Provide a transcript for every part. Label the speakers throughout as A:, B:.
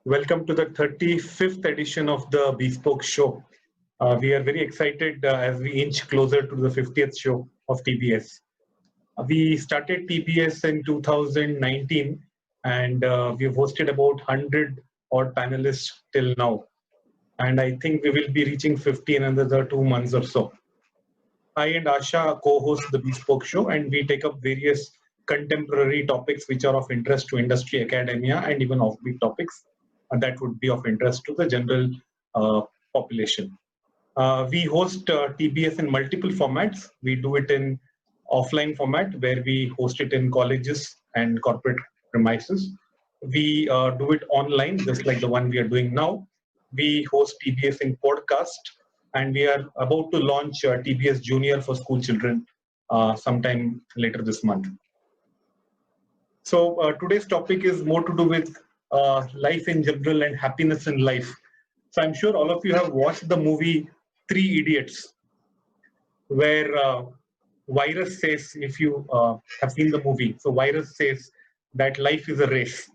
A: Welcome to the 35th edition of the Bespoke show. We are very excited as we inch closer to the 50th show of TBS. We started TBS in 2019 and we've hosted about 100 odd panelists till now. And I think we will be reaching 50 in another 2 months or so. I and ASHA co-host the Bespoke show, and we take up various contemporary topics which are of interest to industry, academia, and even offbeat topics that would be of interest to the general population. We host TBS in multiple formats. We do it in offline format where we host it in colleges and corporate premises. We do it online, just like the one we are doing now. We host TBS in podcast, and we are about to launch TBS Junior for school children sometime later this month. So today's topic is more to do with life in general and happiness in life. So I'm sure all of you have watched the movie Three Idiots, where Virus says, if you have seen the movie, so Virus says that life is a race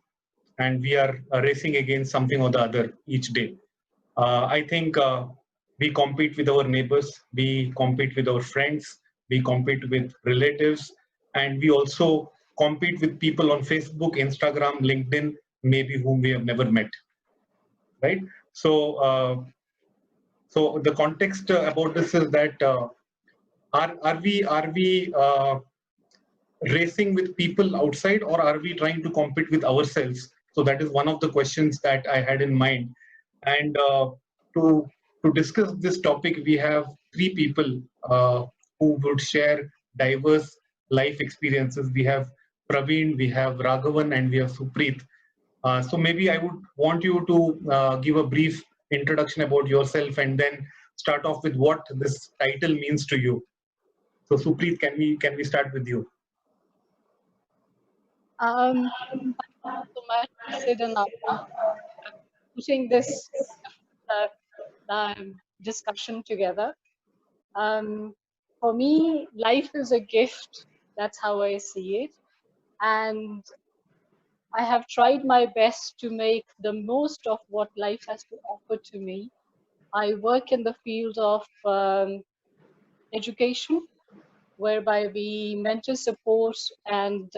A: and we are racing against something or the other each day. I think we compete with our neighbors, we compete with our friends, we compete with relatives, and we also compete with people on Facebook, Instagram, LinkedIn, maybe whom we have never met, right? So, so the context about this is that are we racing with people outside, or are we trying to compete with ourselves? So that is one of the questions that I had in mind. And to discuss this topic, we have three people who would share diverse life experiences. We have Praveen, we have Raghavan, and we have Supreet. So maybe I would want you to give a brief introduction about yourself and then start off with what this title means to you. So Supreet, can we start with you?
B: Thank you so much, Sid and Apu, putting this discussion together. For me, life is a gift. That's how I see it. And I have tried my best to make the most of what life has to offer to me. I work in the field of education, whereby we mentor, support, and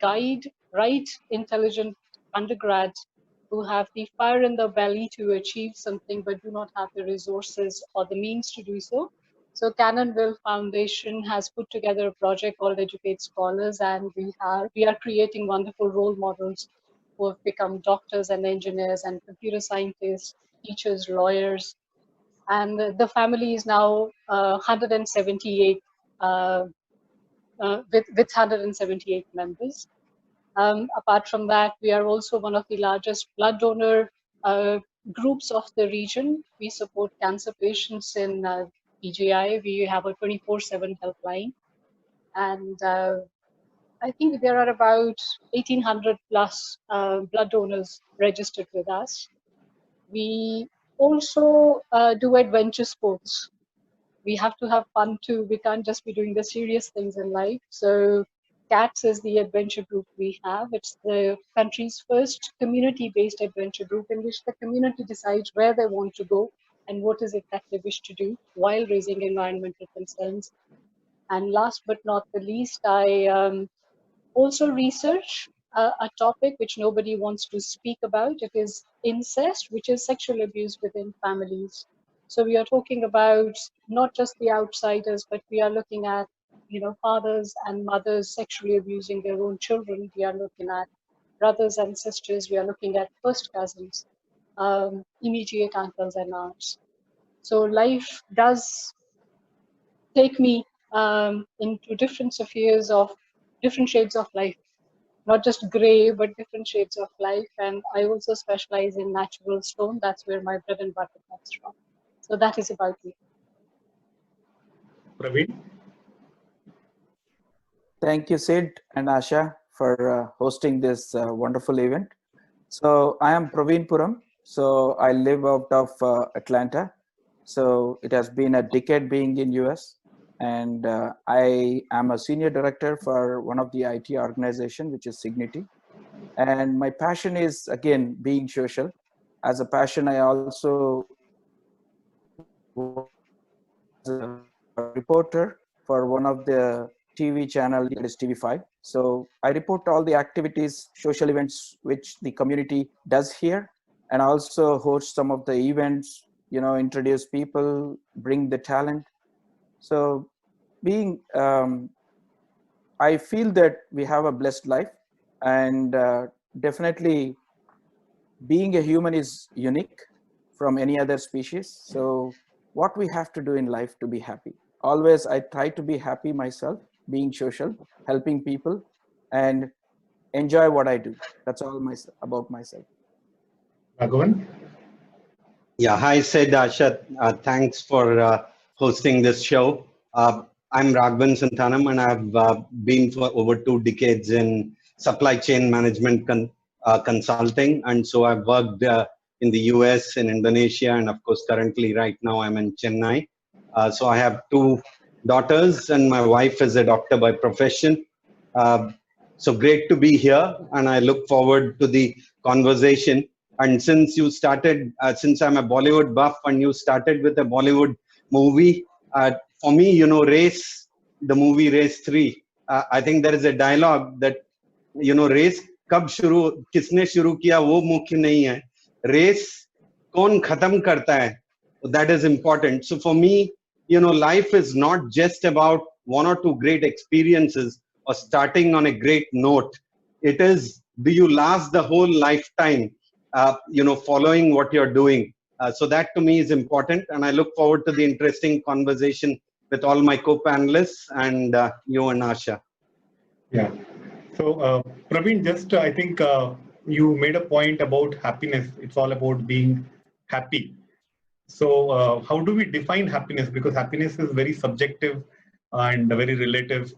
B: guide right intelligent undergrads who have the fire in the belly to achieve something but do not have the resources or the means to do so. So Cannonville Foundation has put together a project called Educate Scholars, and we are creating wonderful role models who have become doctors and engineers and computer scientists, teachers, lawyers, and the family is now 178 with 178 members. Apart from that, we are also one of the largest blood donor groups of the region. We support cancer patients in PGI. We have a 24/7 helpline, and I think there are about 1,800 plus blood donors registered with us. We also do adventure sports. We have to have fun too. We can't just be doing the serious things in life. So CATS is the adventure group we have. It's the country's first community-based adventure group in which the community decides where they want to go and what is it that they wish to do while raising environmental concerns. And last but not the least, I also research a topic which nobody wants to speak about. It is incest, which is sexual abuse within families. So we are talking about not just the outsiders, but we are looking at, fathers and mothers sexually abusing their own children. We are looking at brothers and sisters. We are looking at first cousins, immediate uncles and aunts. So life does take me into different spheres of different shades of life, not just gray, but different shades of life. And I also specialize in natural stone. That's where my bread and butter comes from. So that is about me.
A: Praveen?
C: Thank you, Sid and Asha, for hosting this wonderful event. So I am Praveen Puram. So I live out of Atlanta. So it has been a decade being in US. And I am a senior director for one of the IT organization, which is CIGNITI. And my passion is, again, being social. As a passion, I also was a reporter for one of the TV channel, that is TV5. So I report all the activities, social events which the community does here, and also host some of the events, introduce people, bring the talent. So being, I feel that we have a blessed life, and definitely being a human is unique from any other species. So what we have to do in life to be happy? Always I try to be happy myself, being social, helping people, and enjoy what I do. That's all about myself.
A: Raghavan?
D: Yeah, hi, Sid, Asha. Thanks for hosting this show. I'm Raghavan Santhanam, and I've been for over 2 decades in supply chain management consulting. And so I've worked in the US, in Indonesia, and of course, currently, right now, I'm in Chennai. So I have 2 daughters, and my wife is a doctor by profession. So great to be here, and I look forward to the conversation. And since you started, since I'm a Bollywood buff and you started with a Bollywood movie, for me, Race, the movie Race 3, I think there is a dialogue that, race कब शुरू किसने शुरू किया वो मुख्य नहीं है, race कौन खत्म करता है, that is important. So for me, life is not just about 1 or 2 great experiences or starting on a great note. It is, do you last the whole lifetime following what you're doing? So that to me is important, and I look forward to the interesting conversation with all my co-panelists and you and Asha.
A: Yeah. So Praveen, just I think you made a point about happiness. It's all about being happy. So how do we define happiness? Because happiness is very subjective and very relative.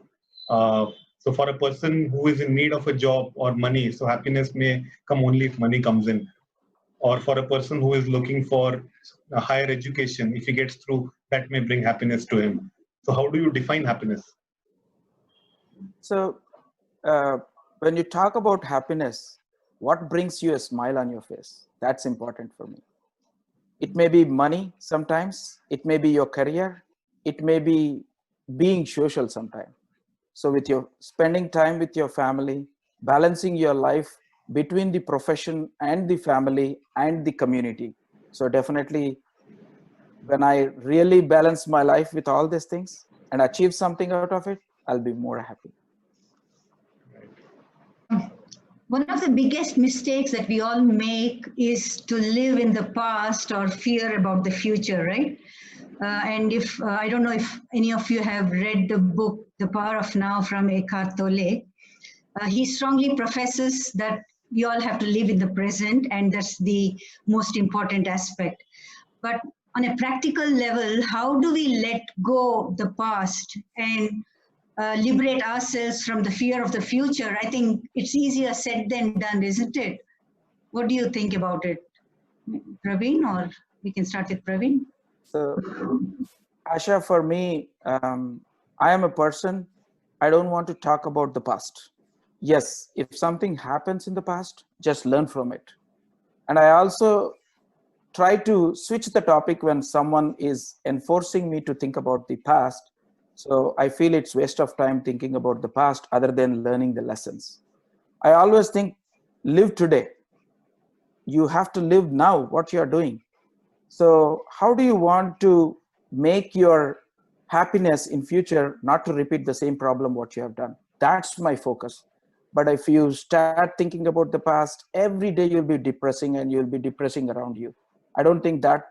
A: So for a person who is in need of a job or money, so happiness may come only if money comes in. Or for a person who is looking for a higher education, if he gets through, that may bring happiness to him. So how do you define happiness?
C: So when you talk about happiness, what brings you a smile on your face? That's important for me. It may be money sometimes, it may be your career, it may be being social sometimes. So with your spending time with your family, balancing your life between the profession and the family and the community. So definitely when I really balance my life with all these things and achieve something out of it, I'll be more happy.
E: One of the biggest mistakes that we all make is to live in the past or fear about the future, right? And if I don't know if any of you have read the book, The Power of Now from Eckhart Tolle, he strongly professes that we all have to live in the present, and that's the most important aspect. But on a practical level, how do we let go the past and liberate ourselves from the fear of the future? I think it's easier said than done, isn't it? What do you think about it, Praveen? Or we can start with Praveen.
C: So, Asha, for me, I am a person, I don't want to talk about the past. Yes, if something happens in the past, just learn from it. And I also try to switch the topic when someone is enforcing me to think about the past. So I feel it's waste of time thinking about the past other than learning the lessons. I always think, live today. You have to live now what you're doing. So how do you want to make your happiness in future, not to repeat the same problem what you have done? That's my focus. But if you start thinking about the past, every day you'll be depressing and you'll be depressing around you. I don't think that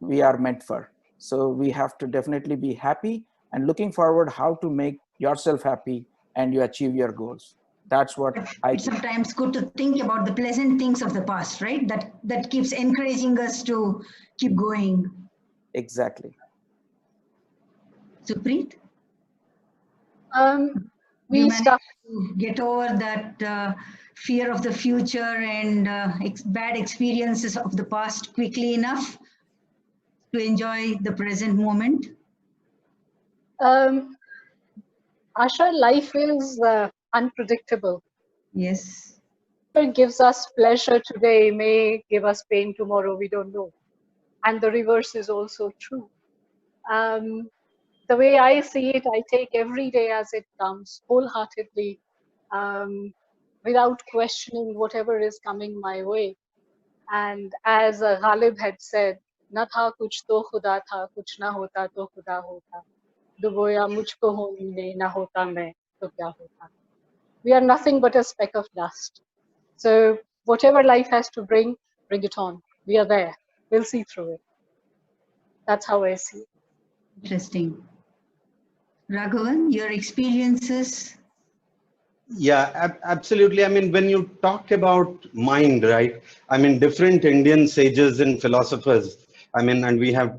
C: we are meant for. So we have to definitely be happy and looking forward how to make yourself happy and you achieve your goals. That's what
E: It's sometimes good to think about the pleasant things of the past, right? That keeps encouraging us to keep going.
C: Exactly.
E: Supreet?
B: We start
E: to get over that fear of the future and bad experiences of the past quickly enough to enjoy the present moment?
B: Asha, life is unpredictable.
E: Yes.
B: It gives us pleasure today may give us pain tomorrow, we don't know. And the reverse is also true. The way I see it, I take every day as it comes, wholeheartedly, without questioning whatever is coming my way. And as Ghalib had said, na tha kuch to khuda tha, kuch na hota to khuda hota. Duboya mujhko hone na hota main to kya hota. We are nothing but a speck of dust. So whatever life has to bring it on. We are there. We'll see through it. That's how I see it.
E: Interesting. Raghavan, your experiences?
D: Yeah, absolutely. I mean, when you talk about mind, right? I mean, different Indian sages and philosophers. I mean, and we have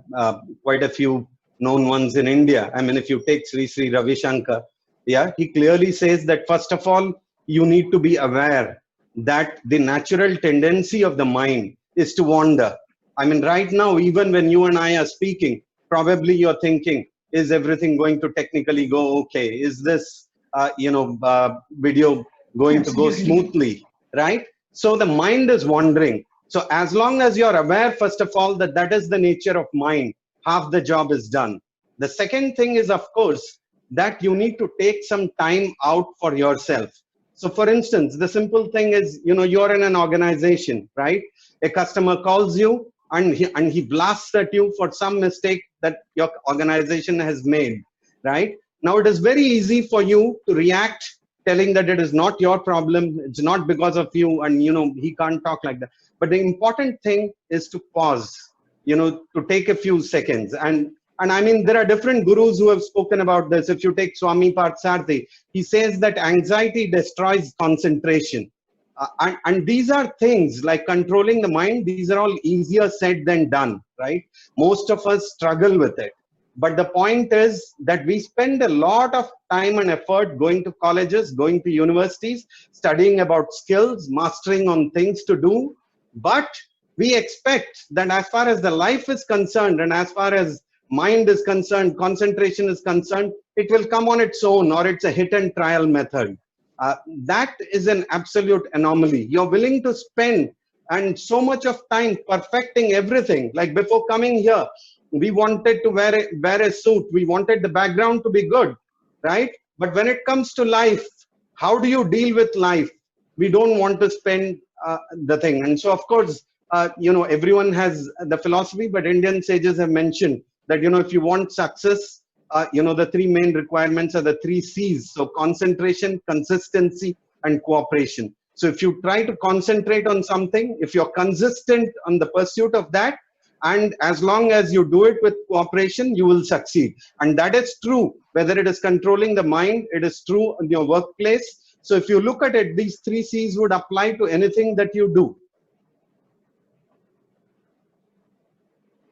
D: quite a few known ones in India. I mean, if you take Sri Ravi Shankar, yeah, he clearly says that first of all, you need to be aware that the natural tendency of the mind is to wander. I mean, right now, even when you and I are speaking, probably you're thinking, is everything going to technically go okay? Is this video going to go smoothly, right? So the mind is wandering. So as long as you're aware, first of all, that that is the nature of mind, half the job is done. The second thing is, of course, that you need to take some time out for yourself. So for instance, the simple thing is, you're in an organization, right? A customer calls you and he blasts at you for some mistake that your organization has made, right? Now it is very easy for you to react telling that it is not your problem, it's not because of you, and he can't talk like that. But the important thing is to pause, to take a few seconds. And I mean, there are different gurus who have spoken about this. If you take Swami Parthasarathy, he says that anxiety destroys concentration. And these are things like controlling the mind, these are all easier said than done, right? Most of us struggle with it. But the point is that we spend a lot of time and effort going to colleges, going to universities, studying about skills, mastering on things to do. But we expect that as far as the life is concerned and as far as mind is concerned, concentration is concerned, it will come on its own, or it's a hit and trial method. That is an absolute anomaly. You're willing to spend and so much of time perfecting everything. Like before coming here, we wanted to wear a suit. We wanted the background to be good, right? But when it comes to life, how do you deal with life? We don't want to spend the thing. And so, of course, everyone has the philosophy, but Indian sages have mentioned that, if you want success, the three main requirements are the 3 C's. So concentration, consistency, and cooperation. So if you try to concentrate on something, if you're consistent on the pursuit of that, and as long as you do it with cooperation, you will succeed. And that is true, whether it is controlling the mind, it is true in your workplace. So if you look at it, these 3 C's would apply to anything that you do.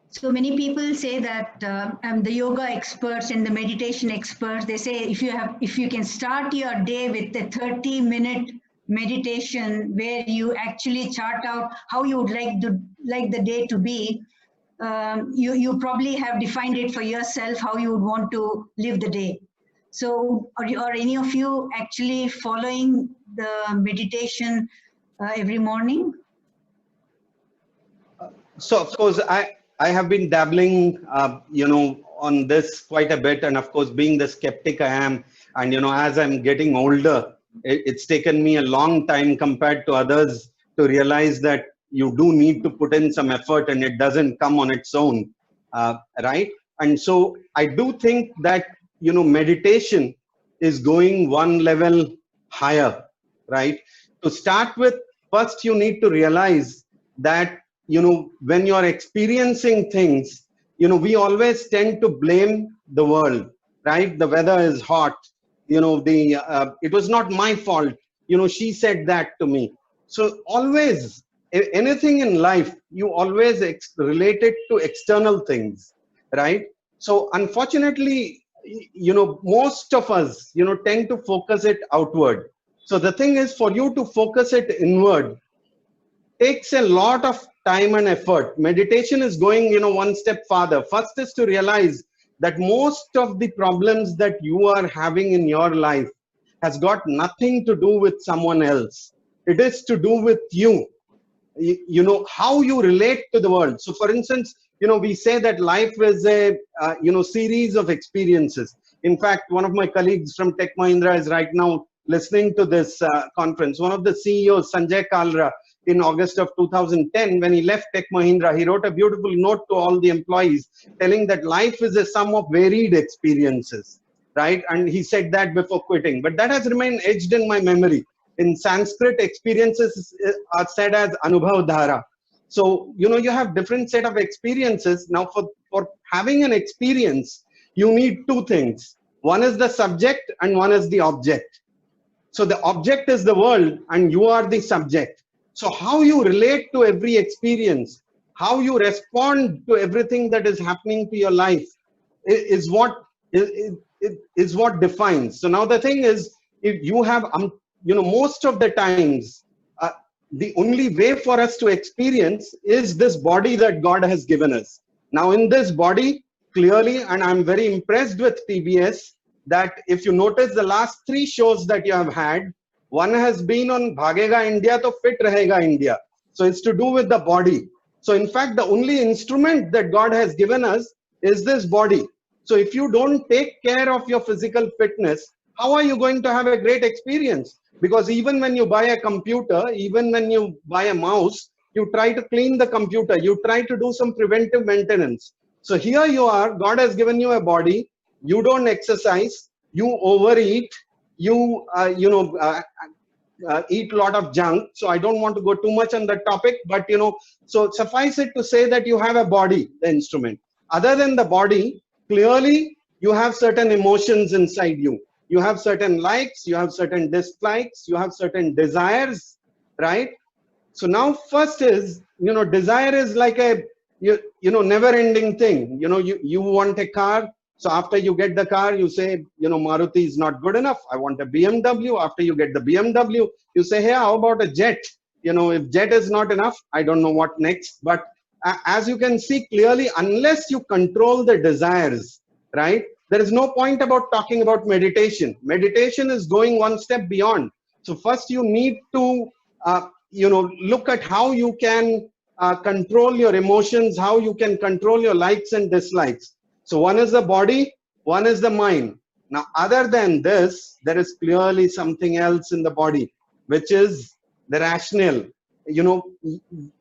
E: So many people say that the yoga experts and the meditation experts, they say if you can start your day with a 30-minute meditation where you actually chart out how you would like the day to be, you probably have defined it for yourself how you would want to live the day. So are any of you actually following the meditation every morning?
D: So of course, I have been dabbling, on this quite a bit. And of course, being the skeptic I am, and, as I'm getting older, it's taken me a long time compared to others to realize that you do need to put in some effort and it doesn't come on its own, right? And so I do think that, meditation is going one level higher, right? To start with, first you need to realize that, when you're experiencing things, we always tend to blame the world, right? The weather is hot, it was not my fault, she said that to me. So always, anything in life, you always relate it to external things, right? So unfortunately, most of us, tend to focus it outward. So the thing is, for you to focus it inward takes a lot of time and effort. Meditation is going, one step farther. First is to realize that most of the problems that you are having in your life has got nothing to do with someone else. It is to do with you. You know, how you relate to the world. So for instance, you know, we say that life is a series of experiences. In fact, one of my colleagues from Tech Mahindra is right now listening to this conference. One of the CEOs, Sanjay Kalra, in August of 2010, when he left Tech Mahindra, he wrote a beautiful note to all the employees telling that life is a sum of varied experiences, right? And he said that before quitting, but that has remained etched in my memory. In Sanskrit, experiences are said as anubhav dhara. So, you know, you have different set of experiences. Now, for having an experience, you need two things. One is the subject and one is the object. So the object is the world and you are the subject. So how you relate to every experience, how you respond to everything that is happening to your life is what defines. So now the thing is, if you have, you know, most of the times, the only way for us to experience is this body that God has given us. Now in this body, clearly, and I'm very impressed with TBS, that if you notice the last 3 shows that you have had, one has been on Bhagega India to Fit Rahega India. So it's to do with the body. So in fact, the only instrument that God has given us is this body. So if you don't take care of your physical fitness, how are you going to have a great experience? Because even when you buy a computer, even when you buy a mouse, you try to clean the computer, you try to do some preventive maintenance. So here you are, God has given you a body, you don't exercise, you overeat, you eat a lot of junk. So I don't want to go too much on that topic, but you know, so suffice it to say that you have a body, the instrument. Other than the body, clearly you have certain emotions inside you. You have certain likes, you have certain dislikes, you have certain desires, right? So now first is, you know, desire is like a, never ending thing. You know, you want a car. So after you get the car, you say, you know, Maruti is not good enough. I want a BMW. After you get the BMW, you say, hey, how about a jet? You know, if jet is not enough, I don't know what next. But as you can see clearly, unless you control the desires, right? There is no point about talking about meditation. Meditation is going one step beyond. So first you need to, look at how you can control your emotions, how you can control your likes and dislikes. So one is the body, one is the mind. Now, other than this, there is clearly something else in the body, which is the rationale. You know,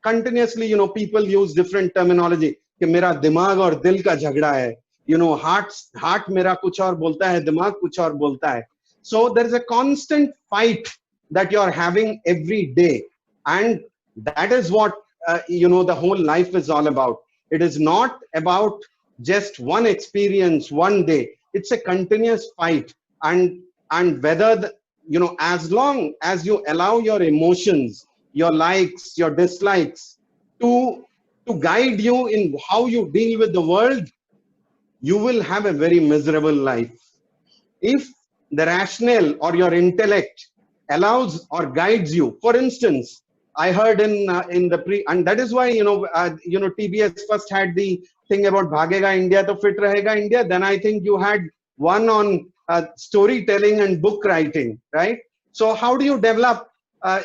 D: continuously, you know, people use different terminology. कि मेरा दिमाग और दिल का झगड़ा है. You know, heart मेरा कुछ और बोलता है, दिमाग कुछ और बोलता है. So there is a constant fight that you are having every day, and that is what the whole life is all about. It is not about just one experience one day. It's a continuous fight, and whether as long as you allow your emotions, your likes, your dislikes to guide you in how you deal with the world, you will have a very miserable life. If the rationale or your intellect allows or guides you, for instance, I heard in the and that is why TBS first had the thing about Bhagega India to Fit Rahega India. Then I think you had one on storytelling and book writing, right? So how do you develop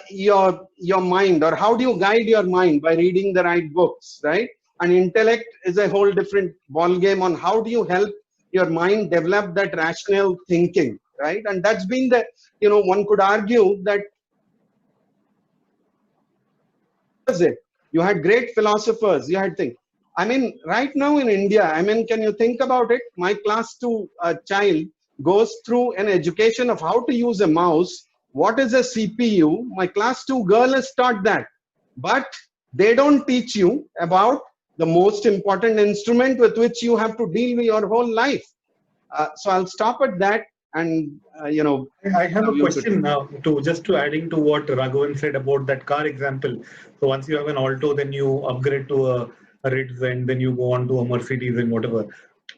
D: your mind, or how do you guide your mind? By reading the right books, right? And intellect is a whole different ball game on how do you help your mind develop that rational thinking, right? And that's been the, one could argue that you had great philosophers, you had things. I mean, right now in India, I mean, can you think about it? My class 2 child goes through an education of how to use a mouse. What is a CPU? My class 2 girl is taught that. But they don't teach you about the most important instrument with which you have to deal with your whole life. So I'll stop at that. And,
A: I have a question now, just to adding to what Raghavan said about that car example. So once you have an Alto, then you upgrade to a Ritz, and then you go on to a Mercedes and whatever.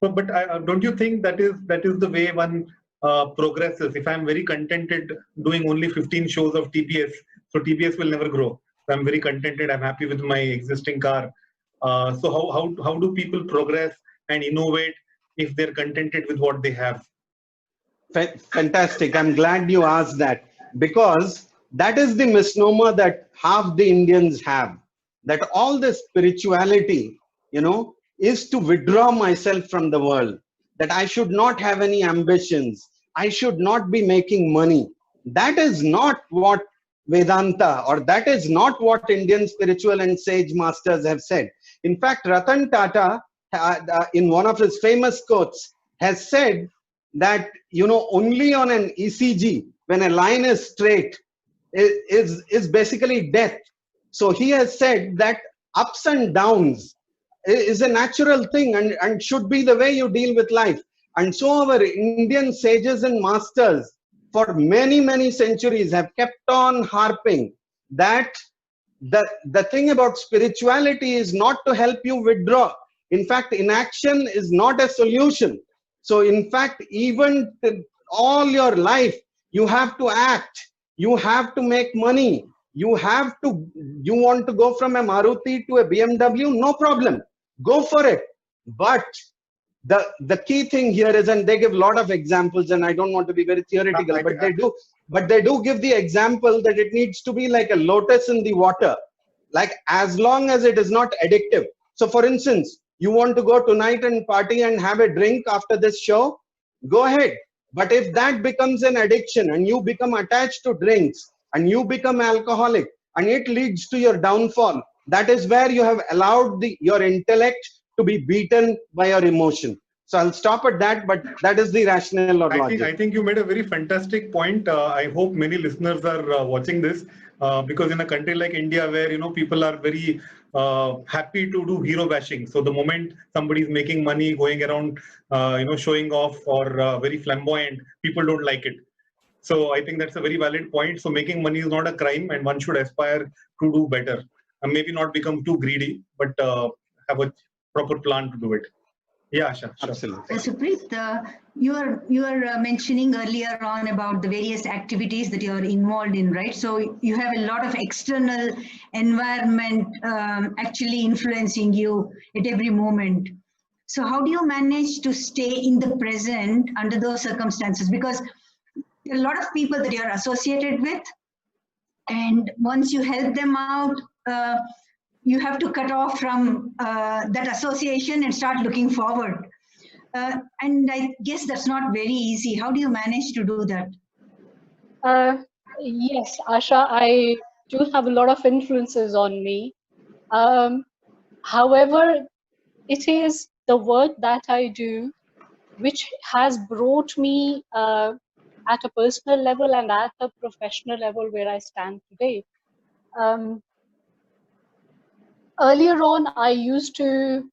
A: But don't you think that is the way one progresses? If I'm very contented doing only 15 shows of TBS, so TBS will never grow. So I'm very contented. I'm happy with my existing car. So how do people progress and innovate if they're contented with what they have?
D: Fantastic. I'm glad you asked that, because That is the misnomer that half the Indians have, that all this spirituality, you know, is to withdraw myself from the world, that I should not have any ambitions, I should not be making money. That is not what Vedanta, or that is not what Indian spiritual and sage masters have said. In fact, Ratan Tata, in one of his famous quotes, has said that, you know, only on an ECG, when a line is straight, is basically death. So he has said that ups and downs is a natural thing, and should be the way you deal with life. And so our Indian sages and masters for many, many centuries have kept on harping that the thing about spirituality is not to help you withdraw. In fact, inaction is not a solution. So in fact, even all your life, you have to act, you have to make money, you want to go from a Maruti to a BMW, no problem, go for it. But the key thing here is, and they give a lot of examples, and I don't want to be very theoretical, but they do give the example that it needs to be like a lotus in the water, like as long as it is not addictive. So for instance, you want to go tonight and party and have a drink after this show, go ahead. But if that becomes an addiction and you become attached to drinks and you become alcoholic and it leads to your downfall, that is where you have allowed your intellect to be beaten by your emotion. So I'll stop at that, but that is the rationale or logic.
A: I think you made a very fantastic point. I hope many listeners are watching this, because in a country like India, where, you know, people are very happy to do hero bashing. So the moment somebody is making money, going around, you know, showing off, or very flamboyant, people don't like it. So I think that's a very valid point. So making money is not a crime, and one should aspire to do better, and maybe not become too greedy, but have a proper plan to do it. Yeah, Asha, sure.
D: Absolutely.
E: Supreet, you are mentioning earlier on about the various activities that you are involved in, right? So you have a lot of external environment actually influencing you at every moment. So how do you manage to stay in the present under those circumstances? Because there are a lot of people that you are associated with, and once you help them out, you have to cut off from that association and start looking forward. And I guess that's not very easy. How do you manage to do that?
B: Yes, Asha, I do have a lot of influences on me. However, it is the work that I do which has brought me at a personal level and at a professional level where I stand today. Earlier on, I used to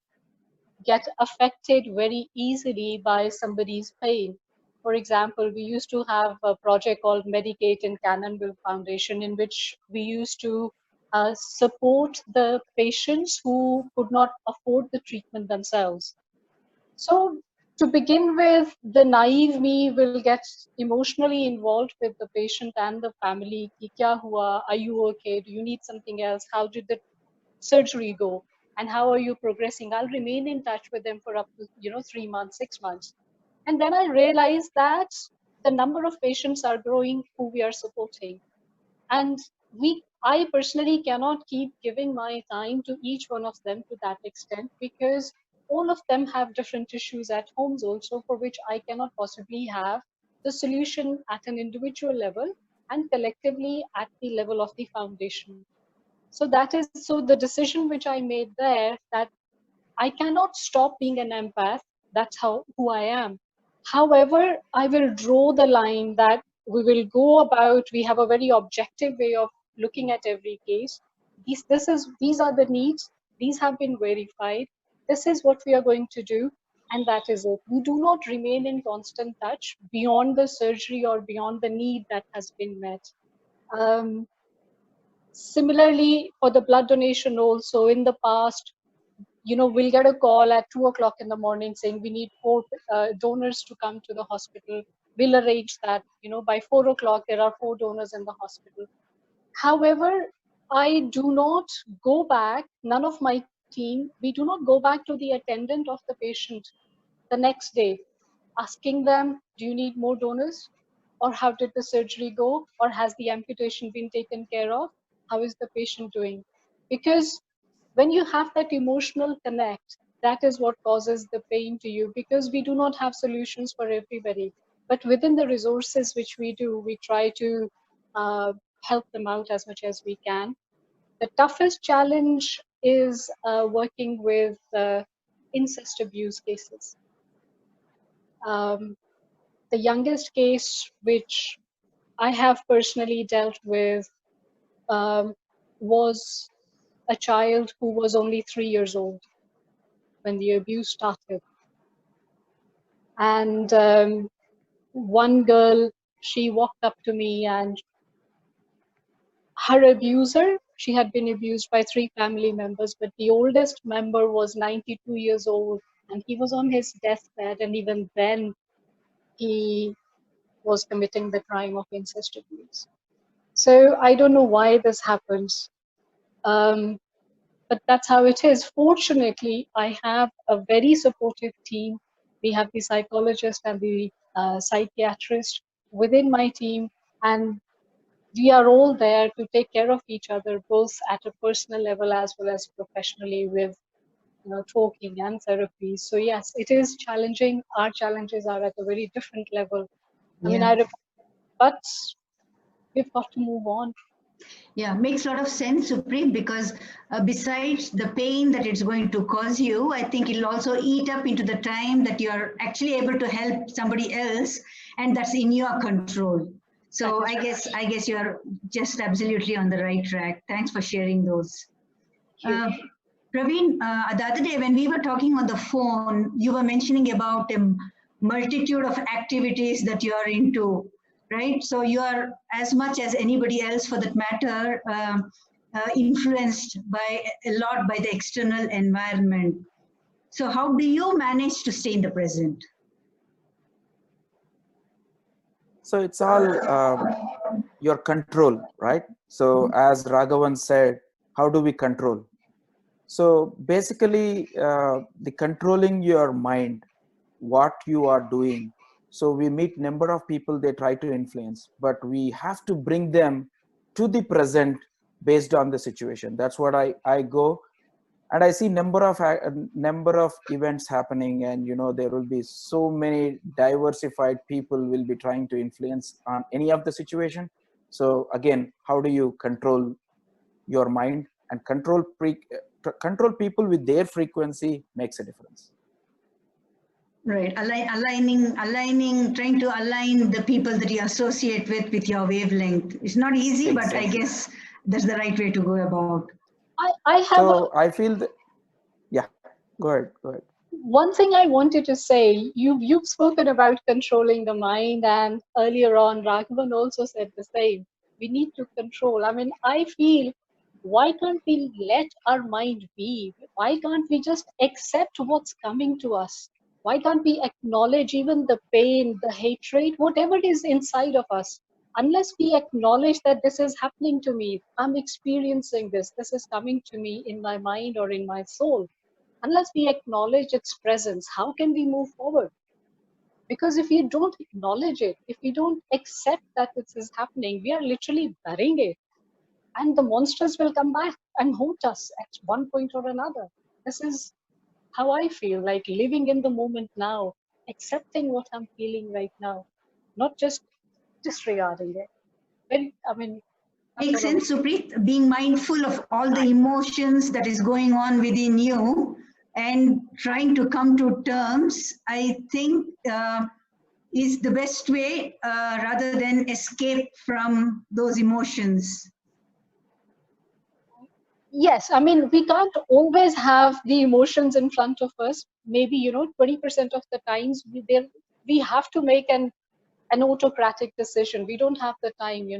B: get affected very easily by somebody's pain. For example, we used to have a project called Medicate in Cannonville Foundation, in which we used to support the patients who could not afford the treatment themselves. So to begin with, the naive me will get emotionally involved with the patient and the family. Ki kya hua? Are you okay? Do you need something else? How did the surgery go? And how are you progressing? I'll remain in touch with them for up to 3 months, 6 months. And then I realized that the number of patients are growing who we are supporting. And I personally cannot keep giving my time to each one of them to that extent, because all of them have different issues at homes also, for which I cannot possibly have the solution at an individual level and collectively at the level of the foundation. So the decision which I made there, that I cannot stop being an empath. That's who I am. However, I will draw the line that we have a very objective way of looking at every case. These are the needs. These have been verified. This is what we are going to do. And that is it. We do not remain in constant touch beyond the surgery or beyond the need that has been met. Similarly, for the blood donation also, in the past, we'll get a call at 2 o'clock in the morning saying we need 4 donors to come to the hospital. We'll arrange that. By 4 o'clock, there are 4 donors in the hospital. However, I do not go back, none of my team, we do not go back to the attendant of the patient the next day asking them, do you need more donors? Or how did the surgery go? Or has the amputation been taken care of? How is the patient doing? Because when you have that emotional connect, that is what causes the pain to you, because we do not have solutions for everybody. But within the resources which we do, we try to help them out as much as we can. The toughest challenge is working with incest abuse cases. The youngest case which I have personally dealt with was a child who was only 3 years old when the abuse started. And one girl, she walked up to me, and her abuser, she had been abused by 3 family members, but the oldest member was 92 years old, and he was on his deathbed, and even then he was committing the crime of incest abuse. So I don't know why this happens, but that's how it is. Fortunately, I have a very supportive team. We have the psychologist and the psychiatrist within my team, and we are all there to take care of each other, both at a personal level as well as professionally, with talking and therapy. So yes, it is challenging. Our challenges are at a very different level. I mean, but we've got to move on.
E: Yeah, makes a lot of sense, Supreet, because besides the pain that it's going to cause you, I think it'll also eat up into the time that you're actually able to help somebody else, and that's in your control. So I guess you're just absolutely on the right track. Thanks for sharing those. Praveen, the other day when we were talking on the phone, you were mentioning about a multitude of activities that you are into, right? So you are, as much as anybody else for that matter, influenced by a lot by the external environment. So how do you manage to stay in the present?
C: So it's all your control, right? So as Raghavan said, how do we control? So basically, the controlling your mind, what you are doing. So we meet number of people they try to influence, but we have to bring them to the present based on the situation. That's what I go, and I see number of events happening, and there will be so many diversified people will be trying to influence on any of the situation. So again, how do you control your mind and control people with their frequency makes a difference.
E: Right, aligning, trying to align the people that you associate with your wavelength. It's not easy, exactly. But I guess that's the right way to go about.
C: I feel that, yeah, go ahead.
B: One thing I wanted to say, you've spoken about controlling the mind, and earlier on, Raghavan also said the same. We need to control. I mean, I feel, why can't we let our mind be? Why can't we just accept what's coming to us? Why can't we acknowledge even the pain, the hatred, whatever is inside of us? Unless we acknowledge that this is happening to me, I'm experiencing this is coming to me in my mind or in my soul. Unless we acknowledge its presence, how can we move forward? Because if we don't acknowledge it, if we don't accept that this is happening, we are literally burying it. And the monsters will come back and haunt us at one point or another. This is how I feel, like living in the moment now, accepting what I'm feeling right now, not just disregarding it.
E: Makes sense, Supreet. Being mindful of all the emotions that is going on within you and trying to come to terms, I think is the best way rather than escape from those emotions.
B: Yes, I mean, we can't always have the emotions in front of us. Maybe, 20% of the times we have to make an autocratic decision. We don't have the time,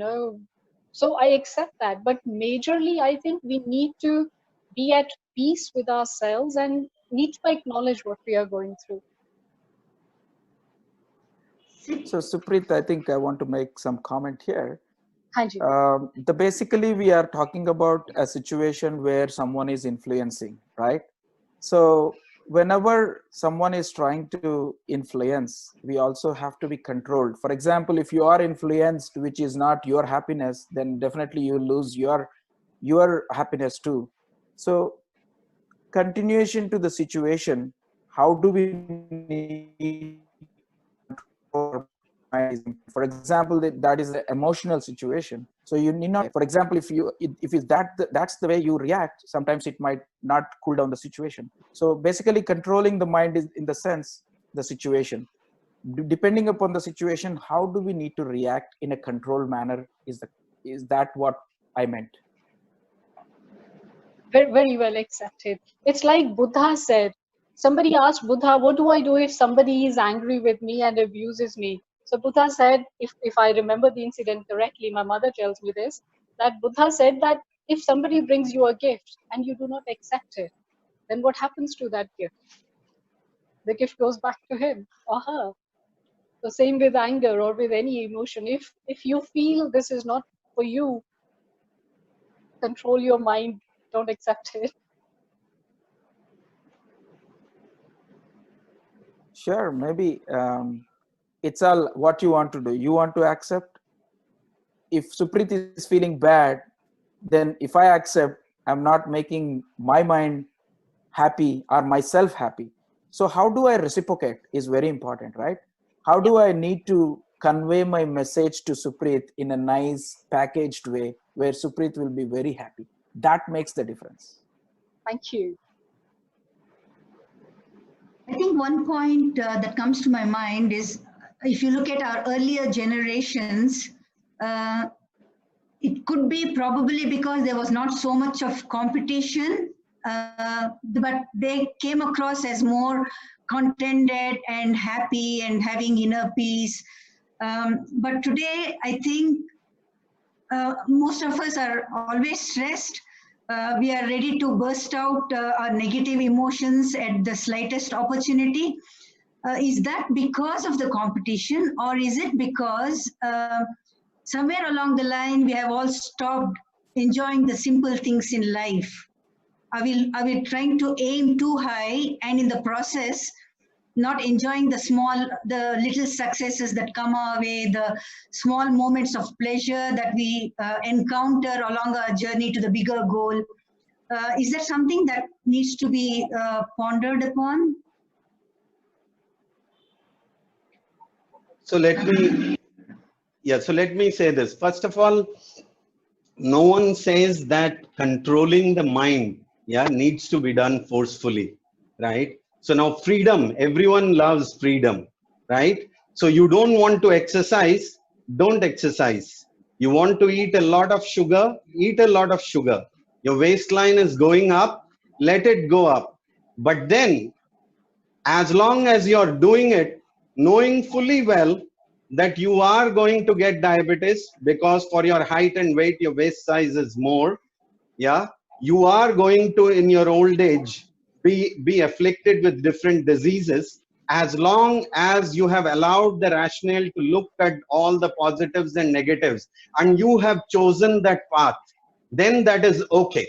B: So I accept that. But majorly, I think we need to be at peace with ourselves and need to acknowledge what we are going through.
C: So Supreet, I think I want to make some comment here.
B: Hanji.
C: Basically, we are talking about a situation where someone is influencing, right? So whenever someone is trying to influence, we also have to be controlled. For example, if you are influenced, which is not your happiness, then definitely you lose your happiness too. So continuation to the situation, how do we need to control our mind? For example, that is an emotional situation, so you need not, for example, if that's the way you react, sometimes it might not cool down the situation. So basically controlling the mind is in the sense the situation, depending upon the situation, how do we need to react in a controlled manner, is that what I meant?
B: Very, very well accepted. It's like Buddha said. Somebody asked Buddha, what do I do if somebody is angry with me and abuses me? So Buddha said, if I remember the incident correctly, my mother tells me this, that Buddha said that if somebody brings you a gift and you do not accept it, then what happens to that gift? The gift goes back to him or her. The same with anger or with any emotion. If you feel this is not for you, control your mind, don't accept it.
C: Sure, maybe it's all what you want to do. You want to accept. If Suprit is feeling bad, then if I accept, I'm not making my mind happy or myself happy. So how do I reciprocate is very important, right? How do I need to convey my message to Suprit in a nice packaged way where Suprit will be very happy? That makes the difference.
B: Thank you.
E: I think one point that comes to my mind is, if you look at our earlier generations, it could be probably because there was not so much of competition, but they came across as more contented and happy and having inner peace. But today, I think most of us are always stressed. We are ready to burst out our negative emotions at the slightest opportunity. Is that because of the competition, or is it because somewhere along the line we have all stopped enjoying the simple things in life? Are we trying to aim too high and in the process not enjoying the little successes that come our way, the small moments of pleasure that we encounter along our journey to the bigger goal? Is that something that needs to be pondered upon?
D: So let me say this. First of all, no one says that controlling the mind, needs to be done forcefully, right? So now freedom, everyone loves freedom, right? So you don't want to exercise, don't exercise. You want to eat a lot of sugar, eat a lot of sugar. Your waistline is going up, let it go up. But then, as long as you're doing it, knowing fully well that you are going to get diabetes because for your height and weight, your waist size is more, you are going to, in your old age, be afflicted with different diseases. As long as you have allowed the rationale to look at all the positives and negatives, and you have chosen that path, then that is okay,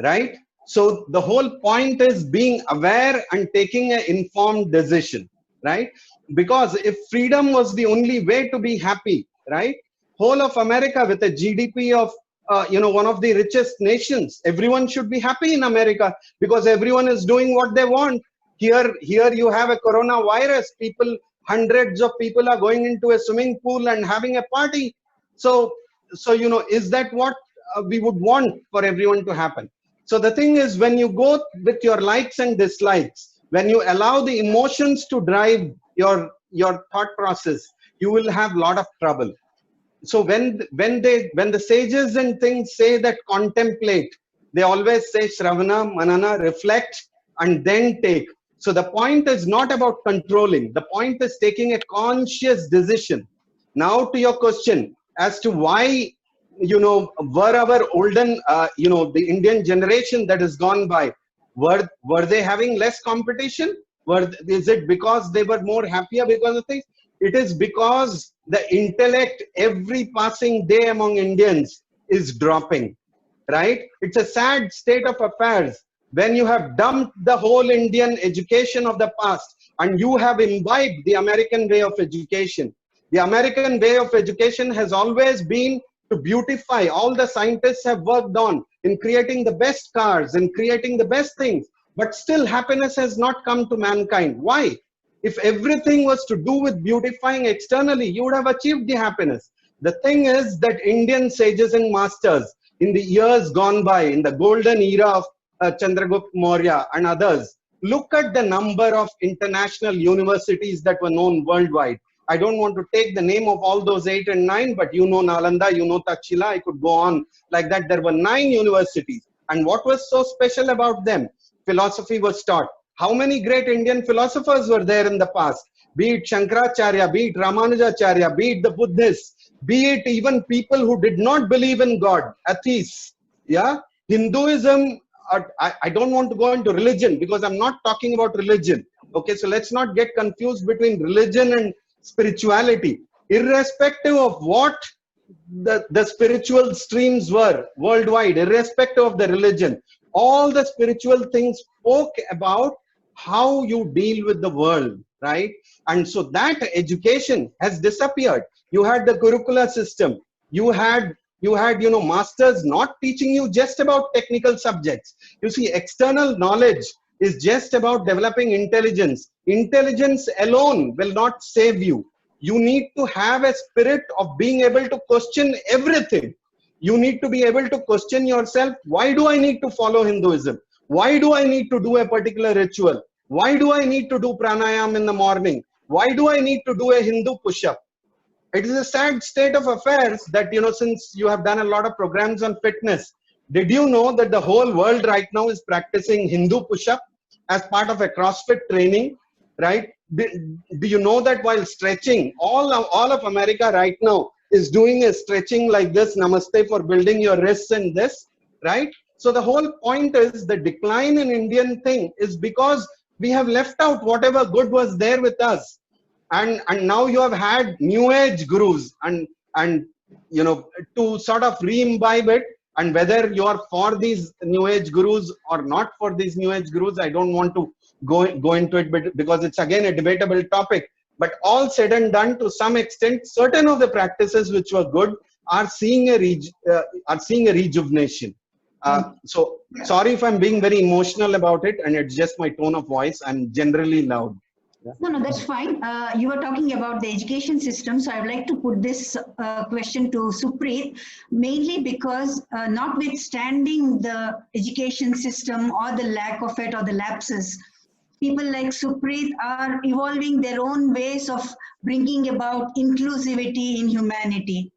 D: right? So the whole point is being aware and taking an informed decision, right? Because if freedom was the only way to be happy, right? Whole of America with a GDP of one of the richest nations, everyone should be happy in America because everyone is doing what they want. Here you have a coronavirus. Hundreds of people are going into a swimming pool and having a party. So is that what we would want for everyone to happen? So the thing is, when you go with your likes and dislikes, when you allow the emotions to drive your thought process, you will have a lot of trouble. So when the sages and things say that contemplate, they always say Shravana, Manana, reflect, and then take. So the point is not about controlling. The point is taking a conscious decision. Now to your question as to why, were our olden, the Indian generation that has gone by, were they having less competition? Is it because they were more happier because of things? It is because the intellect every passing day among Indians is dropping, right? It's a sad state of affairs. when you have dumped the whole Indian education of the past and you have imbibed the American way of education. The American way of education has always been to beautify. All the scientists have worked on in creating the best cars and creating the best things, but still happiness has not come to mankind. Why? If everything was to do with beautifying externally, you would have achieved the happiness. The thing is that Indian sages and masters in the years gone by, in the golden era of Chandragupta Maurya and others, look at the number of international universities that were known worldwide. I don't want to take the name of all those 8 and 9, but you know Nalanda, you know Takshila, I could go on like that. There were 9 universities. And what was so special about them? Philosophy was taught. How many great Indian philosophers were there in the past? Be it Shankaracharya, be it Ramanujacharya, be it the Buddhists, be it even people who did not believe in God, atheists. Yeah, Hinduism, I don't want to go into religion because I'm not talking about religion. Okay, so let's not get confused between religion and spirituality. Irrespective of what the spiritual streams were worldwide, irrespective of the religion, all the spiritual things spoke about how you deal with the world, right? And so that education has disappeared. You had the Gurukula system. You had masters not teaching you just about technical subjects. You see, external knowledge is just about developing intelligence. Intelligence alone will not save you. You need to have a spirit of being able to question everything. You need to be able to question yourself. Why do I need to follow Hinduism? Why do I need to do a particular ritual? Why do I need to do pranayam in the morning? Why do I need to do a Hindu push-up? It is a sad state of affairs that, since you have done a lot of programs on fitness, did you know that the whole world right now is practicing Hindu push-up as part of a CrossFit training, right? Do you know that while stretching, all of America right now is doing a stretching like this, namaste, for building your wrists and this, right? So the whole point is the decline in Indian thing is because we have left out whatever good was there with us. And now you have had new age gurus and to sort of re-imbibe it. And whether you are for these new age gurus or not for these new age gurus, I don't want to go into it because it's again a debatable topic. But all said and done, to some extent, certain of the practices which were good are seeing a rejuvenation. So sorry if I'm being very emotional about it, and it's just my tone of voice. I'm generally loud. Yeah.
E: No, that's fine. You were talking about the education system, so I would like to put this question to Supreet, mainly because notwithstanding the education system or the lack of it or the lapses, people like Supreet are evolving their own ways of bringing about inclusivity in humanity.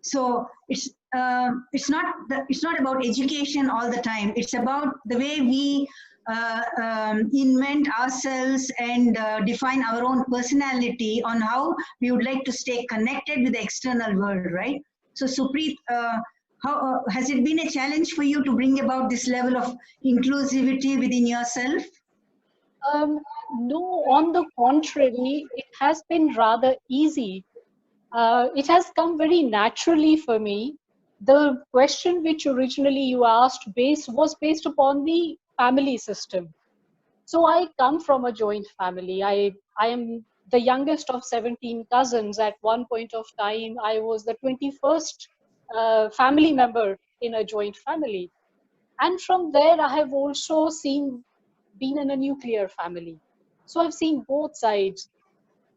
E: So it's not about education all the time. It's about the way we invent ourselves and define our own personality on how we would like to stay connected with the external world, right? So Supreet, how has it been a challenge for you to bring about this level of inclusivity within yourself?
B: No, on the contrary, it has been rather easy. It has come very naturally for me. The question which originally you asked was based upon the family system. So I come from a joint family. I am the youngest of 17 cousins. At one point of time, I was the 21st family member in a joint family. And from there, I have also been in a nuclear family. So I've seen both sides.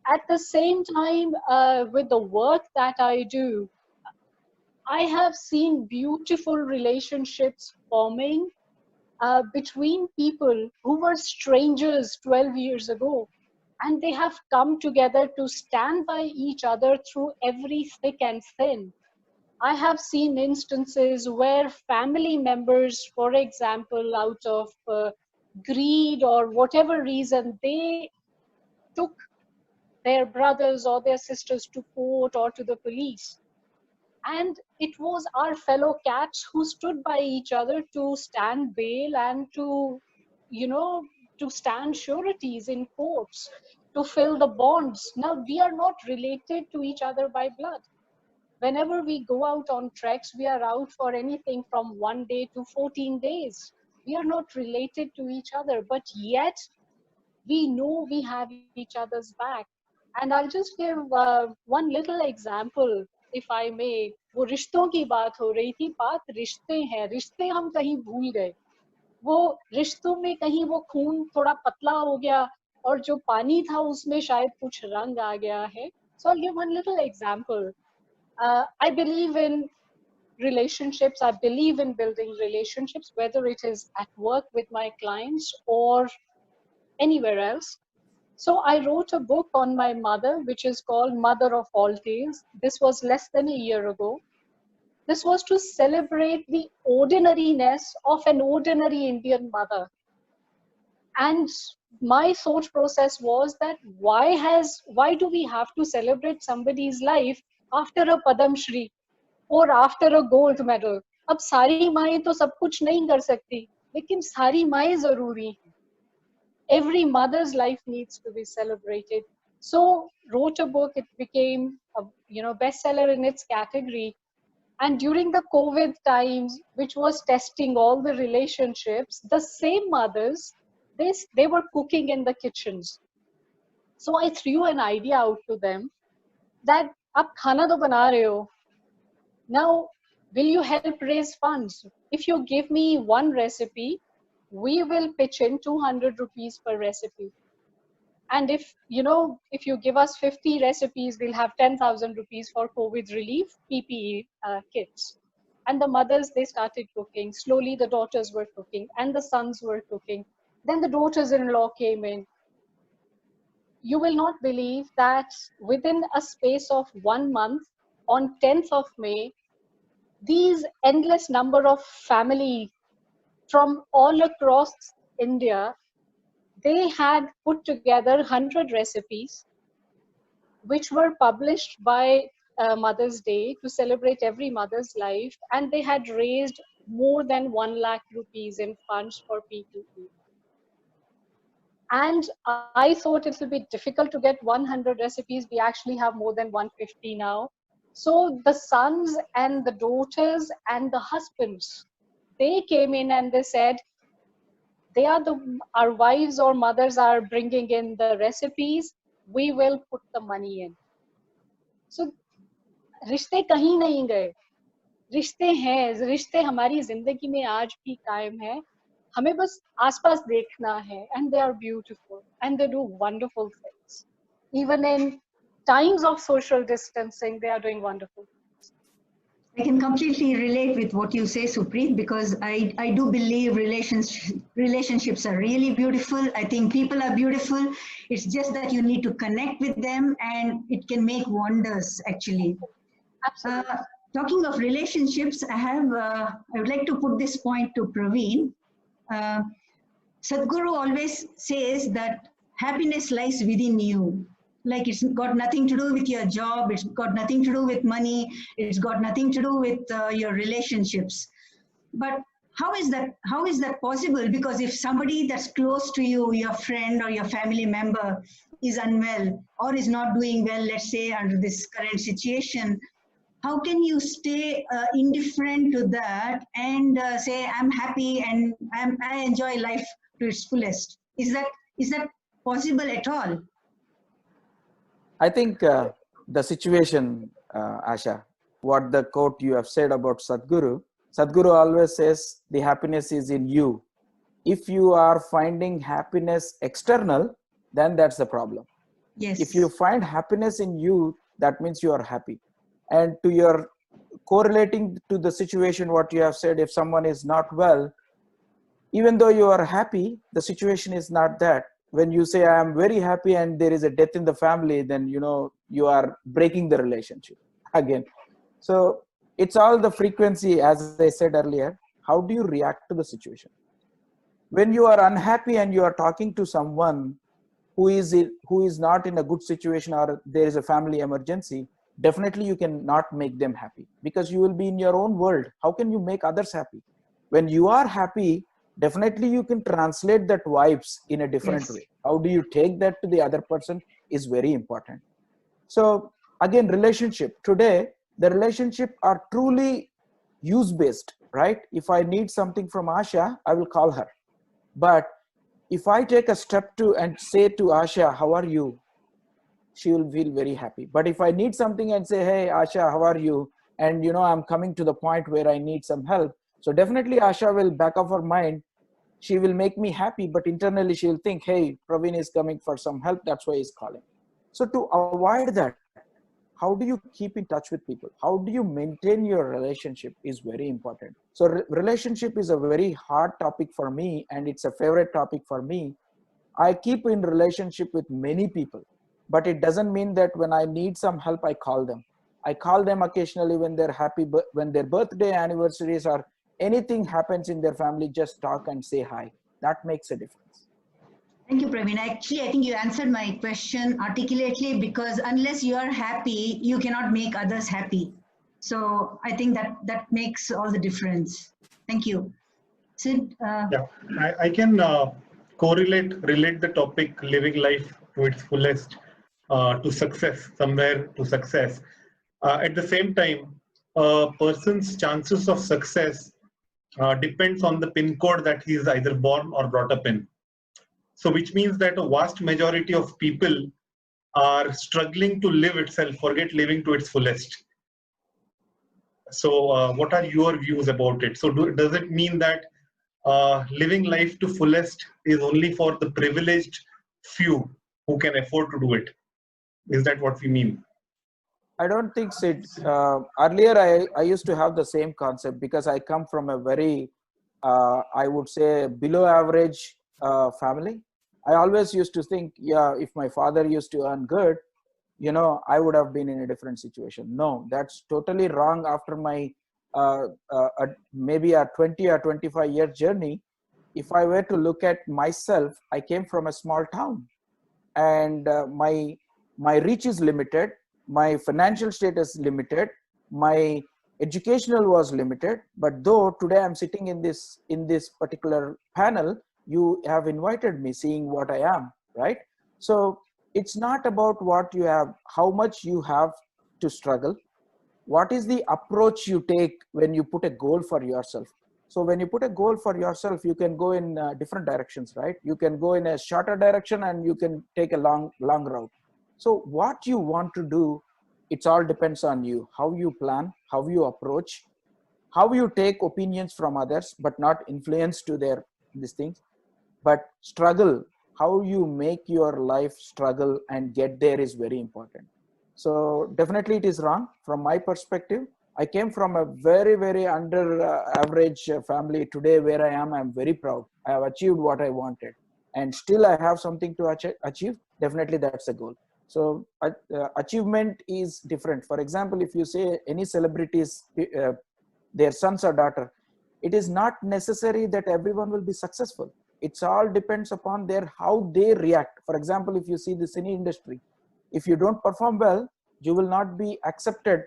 B: At the same time, with the work that I do, I have seen beautiful relationships forming between people who were strangers 12 years ago, and they have come together to stand by each other through every thick and thin. I have seen instances where family members, for example, out of greed or whatever reason, they took their brothers or their sisters to court or to the police. And it was our fellow cats who stood by each other to stand bail and to stand sureties in courts, to fill the bonds. Now, we are not related to each other by blood. Whenever we go out on treks, we are out for anything from 1 day to 14 days. We are not related to each other, but yet we know we have each other's back. And I'll just give one little example, if I may. वो रिश्तों की बात हो रही थी, बात रिश्ते हैं, रिश्ते हम कहीं भूल गए. वो रिश्तों में कहीं वो खून थोड़ा पतला हो गया और जो पानी था उसमें शायद कुछ रंग आ गया है. So I'll give one little example. I believe in relationships. I believe in building relationships, whether it is at work with my clients or anywhere else. So I wrote a book on my mother, which is called Mother of All Tales. This was less than a year ago. This was to celebrate the ordinariness of an ordinary Indian mother. And my thought process was that why do we have to celebrate somebody's life after a Padam Shri or after a gold medal? अब सारी माएँ तो सब कुछ नहीं कर सकती, लेकिन सारी माएँ जरूरी हैं. Every mother's life needs to be celebrated. So wrote a book. It became a bestseller in its category. And during the COVID times, which was testing all the relationships, the same mothers, they were cooking in the kitchens. So I threw an idea out to them that आप खाना तो बना रहे हो. Now, will you help raise funds? If you give me one recipe, we will pitch in 200 rupees per recipe. And if you give us 50 recipes, we'll have 10,000 rupees for COVID relief PPE kits. And the mothers, they started cooking. Slowly the daughters were cooking and the sons were cooking. Then the daughters-in-law came in. You will not believe that within a space of 1 month, on 10th of May, these endless number of family from all across India, they had put together 100 recipes, which were published by Mother's Day to celebrate every mother's life. And they had raised more than 1 lakh rupees in funds for PPE. And I thought it will be difficult to get 100 recipes. We actually have more than 150 now. So the sons and the daughters and the husbands, they came in and they said, our wives or mothers are bringing in the recipes, we will put the money in. So रिश्ते कहीं नहीं गए, रिश्ते हैं, रिश्ते हमारी जिंदगी में आज भी कायम है. हमें बस आसपास देखना है. And they are beautiful and they do wonderful things. Even in times of social distancing, they are doing wonderful things.
E: I can completely relate with what you say, Supreet, because I do believe relationships are really beautiful. I think people are beautiful. It's just that you need to connect with them and it can make wonders, actually.
B: Absolutely.
E: Talking of relationships, I would like to put this point to Praveen. Sadhguru always says that happiness lies within you. Like it's got nothing to do with your job, it's got nothing to do with money, it's got nothing to do with your relationships. But how is that possible? Because if somebody that's close to you, your friend or your family member, is unwell or is not doing well, let's say under this current situation, how can you stay indifferent to that and say, I'm happy and I enjoy life to its fullest? Is that possible at all?
C: I think the situation, Asha, what the quote you have said about Sadhguru always says the happiness is in you. If you are finding happiness external, then that's the problem.
E: Yes.
C: If you find happiness in you, that means you are happy. And to your correlating to the situation, what you have said, if someone is not well, even though you are happy, the situation is not that. When you say, I am very happy and there is a death in the family, then you are breaking the relationship again. So it's all the frequency, as I said earlier. How do you react to the situation? When you are unhappy and you are talking to someone who is not in a good situation or there is a family emergency, definitely you cannot make them happy because you will be in your own world. How can you make others happy? When you are happy, definitely you can translate that vibes in a different way. How do you take that to the other person is very important. So again, relationship. Today, the relationship are truly use-based. right? If I need something from ASHA, I will call her. But if I take a step to and say to ASHA, how are you? She will feel very happy. But if I need something and say, hey, ASHA, how are you? And I'm coming to the point where I need some help. So definitely ASHA will back of her mind. She will make me happy, but internally she will think, hey, Praveen is coming for some help. That's why he's calling. So to avoid that, how do you keep in touch with people? How do you maintain your relationship is very important. So relationship is a very hard topic for me, and it's a favorite topic for me. I keep in relationship with many people, but it doesn't mean that when I need some help, I call them. I call them occasionally when they're happy, but when their birthday, anniversaries, or anything happens in their family, just talk and say hi. That makes a difference.
E: Thank you, Praveen. Actually, I think you answered my question articulately, because unless you are happy, you cannot make others happy. So I think that makes all the difference. Thank you. Sid?
A: Yeah, I can relate the topic living life to its fullest to success, somewhere to success. At the same time, a person's chances of success depends on the pin code that he is either born or brought up in. So which means that a vast majority of people are struggling to live itself, forget living to its fullest. So what are your views about it? So does it mean that living life to fullest is only for the privileged few who can afford to do it? Is that what we mean?
C: I don't think so. Earlier, I used to have the same concept because I come from a very, I would say, below average family. I always used to think, yeah, if my father used to earn good, I would have been in a different situation. No, that's totally wrong. After my maybe a 20 or 25-year journey, if I were to look at myself, I came from a small town, and my reach is limited, my financial status limited, my educational was limited. But though today I'm sitting in this particular panel, you have invited me, seeing what I am, right? So it's not about what you have, how much you have to struggle. What is the approach you take when you put a goal for yourself? So when you put a goal for yourself, you can go in different directions, right? You can go in a shorter direction, and you can take a long route. So what you want to do, it all depends on you, how you plan, how you approach, how you take opinions from others, but not influence to these things, but struggle. How you make your life struggle and get there is very important. So definitely it is wrong from my perspective. I came from a very, very under average family. Today where I am, I'm very proud. I have achieved what I wanted, and still I have something to achieve. Definitely that's a goal. So achievement is different. For example, if you say any celebrities, their sons or daughter, it is not necessary that everyone will be successful. It's all depends upon how they react. For example, if you see the cine industry, if you don't perform well, you will not be accepted.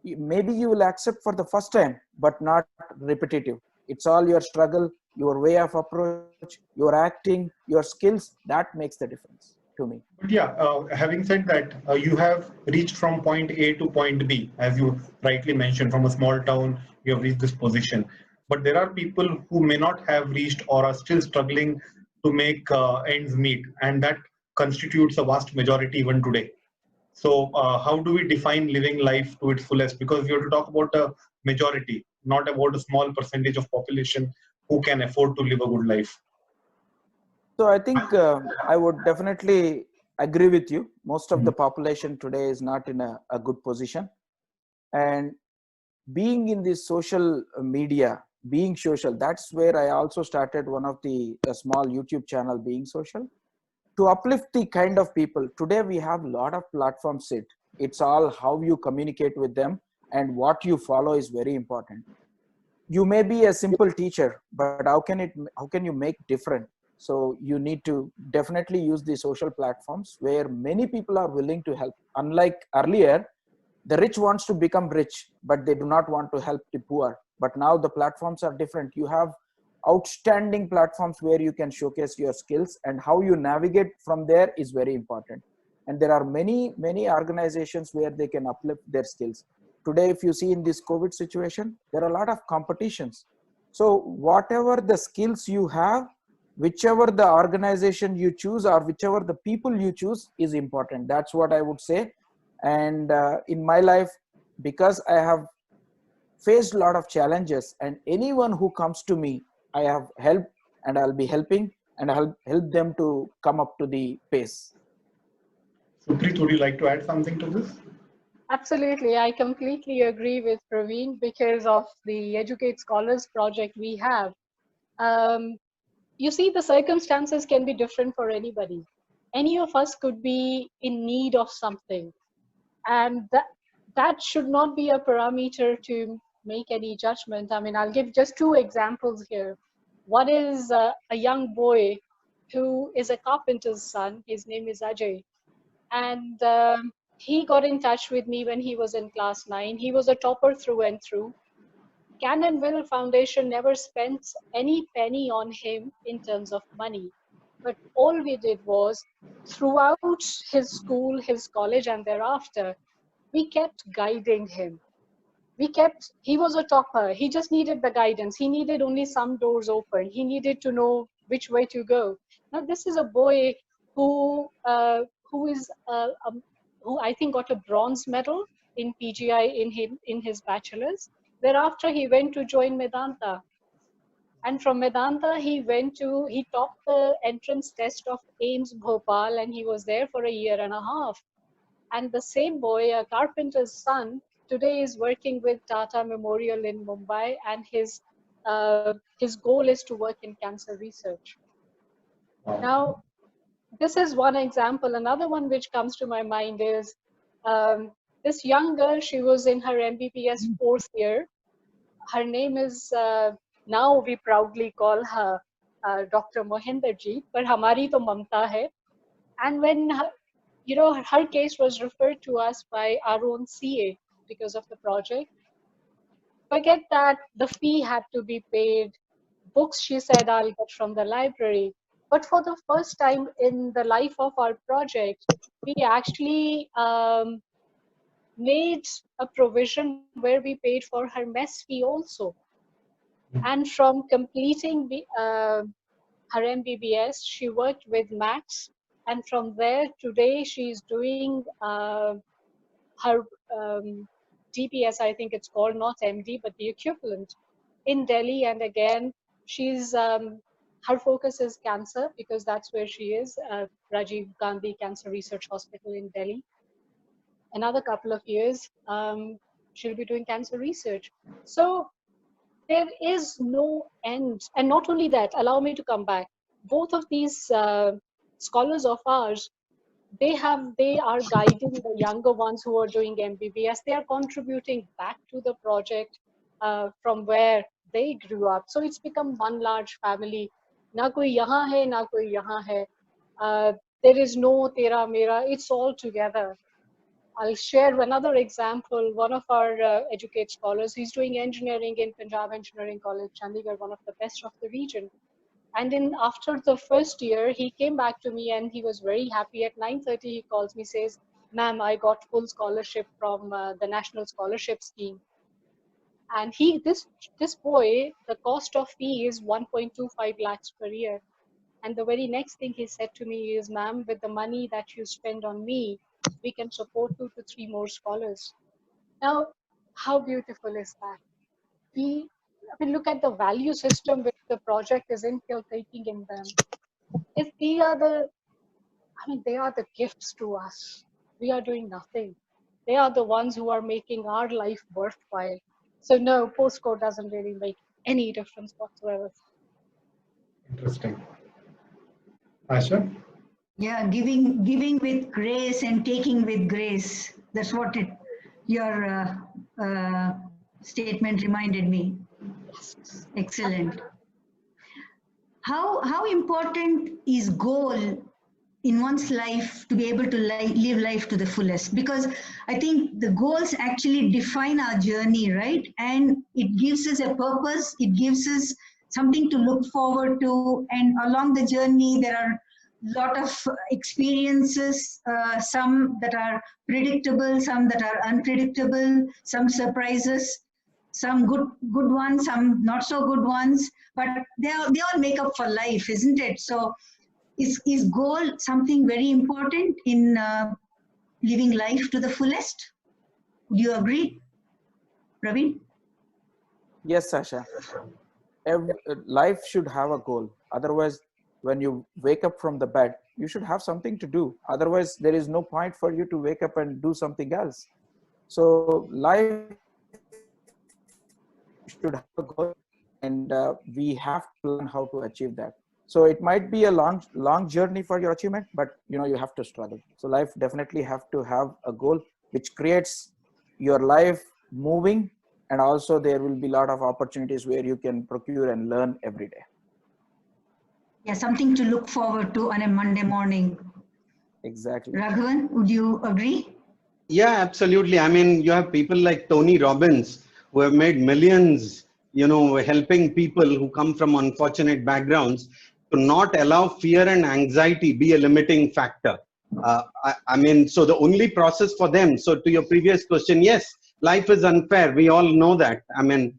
C: Maybe you will accept for the first time, but not repetitive. It's all your struggle, your way of approach, your acting, your skills, that makes the difference to me.
A: But yeah, having said that, you have reached from point A to point B, as you rightly mentioned, from a small town, you have reached this position. But there are people who may not have reached or are still struggling to make ends meet, and that constitutes a vast majority even today. So how do we define living life to its fullest? Because we have to talk about a majority, not about a small percentage of population who can afford to live a good life.
C: So I think I would definitely agree with you. Most of the population today is not in a good position. And being in this social media, being social, that's where I also started one of the small YouTube channel, Being Social, to uplift the kind of people. Today we have a lot of platforms. It's all how you communicate with them, and what you follow is very important. You may be a simple teacher, but how can you make different? So you need to definitely use the social platforms where many people are willing to help. Unlike earlier, the rich wants to become rich, but they do not want to help the poor. But now the platforms are different. You have outstanding platforms where you can showcase your skills, and how you navigate from there is very important. And there are many organizations where they can uplift their skills. today, if you see in this COVID situation, there are a lot of competitions. So whatever the skills you have, whichever the organization you choose or whichever the people you choose is important. That's what I would say. And in my life, because I have faced a lot of challenges, and anyone who comes to me, I have helped and I'll be helping and I'll help them to come up to the pace.
A: Supreet, would you like to add something to this?
B: Absolutely, I completely agree with Praveen because of the Educate Scholars project we have. You see, the circumstances can be different for anybody. Any of us could be in need of something, and that should not be a parameter to make any judgment. I mean, I'll give just two examples here. One is a young boy who is a carpenter's son. His name is Ajay, and he got in touch with me when he was in class 9. He was a topper through and through. Cannonville Foundation never spent any penny on him in terms of money. But all we did was, throughout his school, his college, and thereafter, we kept guiding him. He was a topper. He just needed the guidance. He needed only some doors open. He needed to know which way to go. Now, this is a boy who I think got a bronze medal in PGI in his bachelor's. Thereafter, he went to join Medanta. And from Medanta, he topped the entrance test of AIMS Bhopal, and he was there for a year and a half. And the same boy, a carpenter's son, today is working with Tata Memorial in Mumbai, and his goal is to work in cancer research.
A: Wow.
B: Now, this is one example. Another one which comes to my mind is this young girl. She was in her MBBS 4th year. Her name is, now we proudly call her Dr. Mohinderji, but hamari to Mamta hai. And when her case was referred to us by our own CA because of the project, forget that the fee had to be paid. Books, she said, I'll get from the library. But for the first time in the life of our project, we actually made a provision where we paid for her mess fee also. And from completing her MBBS, she worked with Max. And from there, today, she's doing her DPS, I think it's called, not MD, but the equivalent in Delhi. And again, she's her focus is cancer because that's where she is, Rajiv Gandhi Cancer Research Hospital in Delhi. Another couple of years, she'll be doing cancer research. So there is no end. And not only that, allow me to come back. Both of these scholars of ours, they are guiding the younger ones who are doing MBBS. They are contributing back to the project from where they grew up. So it's become one large family. Na koi yahan hai, na koi yahan hai. There is no tera mera. It's all together. I'll share another example. One of our Educate scholars, he's doing engineering in Punjab Engineering College, Chandigarh, one of the best of the region. And then after the first year, he came back to me and he was very happy. At 9:30, he calls me, says, ma'am, I got full scholarship from the National Scholarship Scheme. And this boy, the cost of fee is 1.25 lakhs per year. And the very next thing he said to me is, ma'am, with the money that you spend on me, we can support 2 to 3 more scholars. Now, how beautiful is that? Look at the value system which the project is inculcating in them. If they are the gifts to us. We are doing nothing. They are the ones who are making our life worthwhile. So no, postcode doesn't really make any difference whatsoever.
A: Interesting. Asha?
E: Yeah, giving with grace and taking with grace. That's what your statement reminded me.
B: Yes.
E: Excellent. How important is goal in one's life to be able to live life to the fullest? Because I think the goals actually define our journey, right? And it gives us a purpose. It gives us something to look forward to. And along the journey, there are lot of experiences, some that are predictable, some that are unpredictable, some surprises, some good ones, some not so good ones, but they all make up for life, isn't it? So is goal something very important in living life to the fullest? Do you agree, Praveen?
C: Yes, Sasha. Life should have a goal. Otherwise, when you wake up from the bed, you should have something to do. Otherwise, there is no point for you to wake up and do something else. So life should have a goal, and we have to learn how to achieve that. So it might be a long journey for your achievement, but you have to struggle. So life definitely have to have a goal which creates your life moving, and also there will be a lot of opportunities where you can procure and learn every day.
E: Yeah, something to look forward to on a Monday morning.
C: Exactly.
E: Raghavan, would you agree?
D: Yeah, absolutely. I mean, you have people like Tony Robbins who have made millions, helping people who come from unfortunate backgrounds to not allow fear and anxiety be a limiting factor. I mean, so the only process for them. So to your previous question, yes, life is unfair. We all know that. I mean,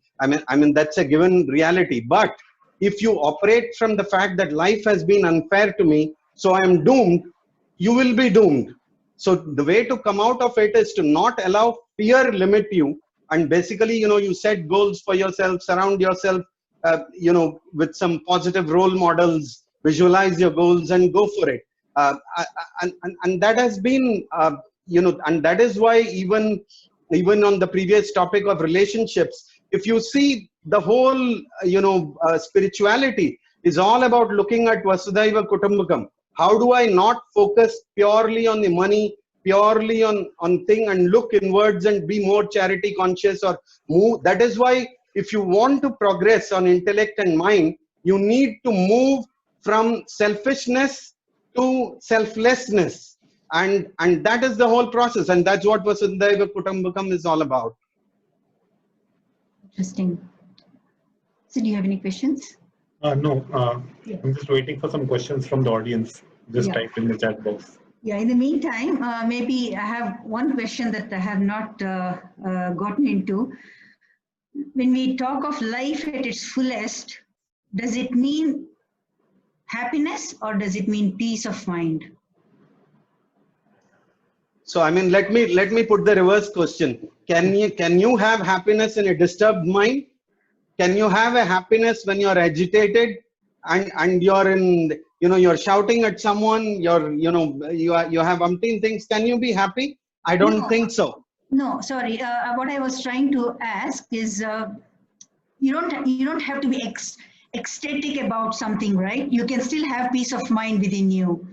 D: that's a given reality. But if you operate from the fact that life has been unfair to me, so I am doomed, you will be doomed. So the way to come out of it is to not allow fear limit you. And basically, you set goals for yourself, surround yourself, with some positive role models, visualize your goals and go for it. And that has been, and that is why even on the previous topic of relationships, if you see the whole, spirituality is all about looking at Vasudhaiva Kutumbakam. How do I not focus purely on the money, purely on thing, and look inwards and be more charity conscious or move? That is why if you want to progress on intellect and mind, you need to move from selfishness to selflessness. And that is the whole process. And that's what Vasudhaiva Kutumbakam is all about.
E: Interesting. So do you have any questions?
A: No,
E: Yeah.
A: I'm just waiting for some questions from the audience. Just
E: Yeah.
A: type in the chat box.
E: Yeah, in the meantime, maybe I have one question that I have not gotten into. When we talk of life at its fullest, does it mean happiness or does it mean peace of mind?
D: So I mean, let me put the reverse question. Can you have happiness in a disturbed mind? Can you have a happiness when you're agitated and you're in, you're shouting at someone, you have umpteen things? Can you be happy? I don't think so.
E: No, sorry. What I was trying to ask is, you don't have to be ecstatic about something, right? You can still have peace of mind within you.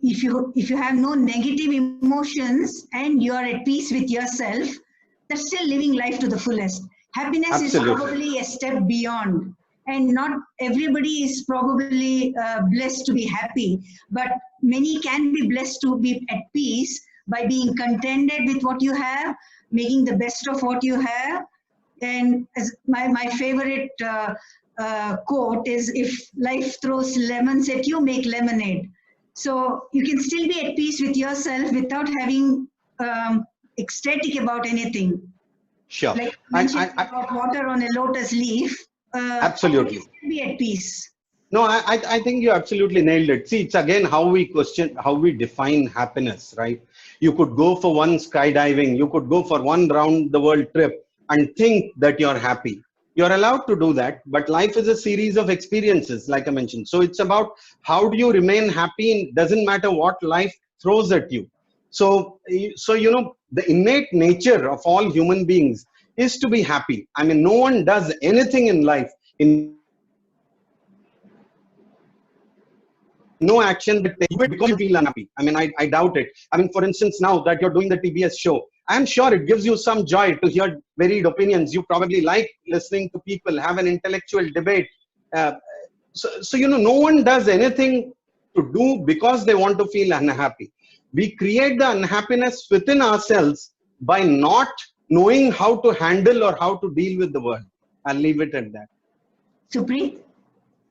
E: If you have no negative emotions and you are at peace with yourself, that's still living life to the fullest. Happiness
D: Absolutely.
E: is probably a step beyond, and not everybody is probably blessed to be happy, but many can be blessed to be at peace by being contented with what you have, making the best of what you have. And as my favorite quote is, if life throws lemons at you, make lemonade. So you can still be at peace with yourself without having ecstatic about anything.
D: Sure.
E: Like mentioned about water on a lotus leaf.
D: Absolutely.
E: Be at peace.
D: No, I think you absolutely nailed it. See, it's again how we define happiness, right? You could go for one skydiving, you could go for one round the world trip and think that you're happy. You're allowed to do that, but life is a series of experiences, like I mentioned. So it's about how do you remain happy? It doesn't matter what life throws at you. So the innate nature of all human beings is to be happy. I mean, no one does anything in life in no action because you feel unhappy. I mean, I doubt it. I mean, for instance, now that you're doing the TBS show, I'm sure it gives you some joy to hear varied opinions. You probably like listening to people have an intellectual debate. So no one does anything to do because they want to feel unhappy. We create the unhappiness within ourselves by not knowing how to handle or how to deal with the world. I'll leave it at that.
E: Supreet,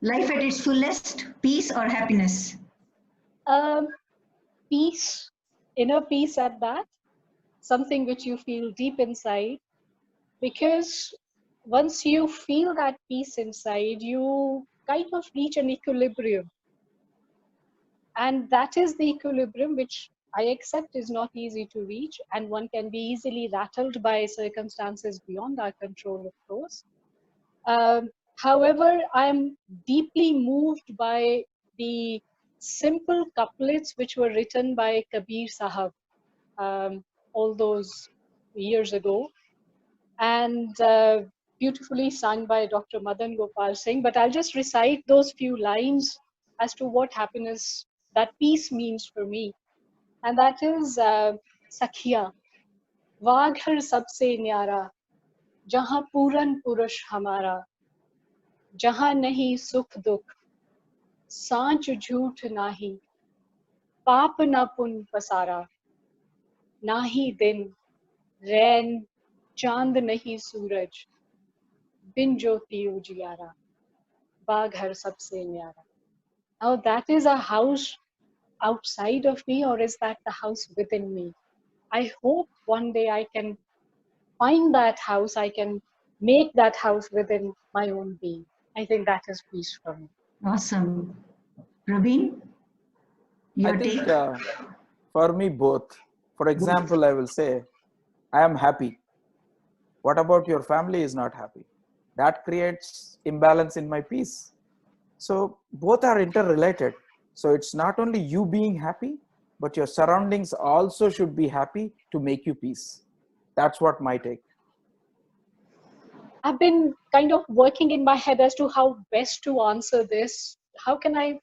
E: life at its fullest, peace or happiness?
B: Peace, inner peace at that, something which you feel deep inside, because once you feel that peace inside, you kind of reach an equilibrium. And that is the equilibrium which I accept is not easy to reach, and one can be easily rattled by circumstances beyond our control, of course. However, I'm deeply moved by the simple couplets which were written by Kabir Sahab all those years ago, and beautifully sung by Dr. Madan Gopal Singh. But I'll just recite those few lines as to what happiness, that peace means for me. And that is, Sakhiya, Vaag har sabse nyara, jahan puran purush hamara, jahan nahi sukh dukh, सांच झूठ नाही, पाप ना पुन पसारा, नाही दिन रैन चांद नहीं सूरज, बिन ज्योति उजियारा, बाग हर सबसे न्यारा. Now that is a house outside of me, or is that the house within me? I hope one day I can find that house, I can make that house within my own being. I think that is peace for me.
E: Awesome. Praveen, your
C: I think
E: take?
C: for me, both. For example, I will say, I am happy. What about your family is not happy? That creates imbalance in my peace. So both are interrelated. So it's not only you being happy, but your surroundings also should be happy to make you peace. That's what my take.
B: I've been kind of working in my head as to how best to answer this. How can I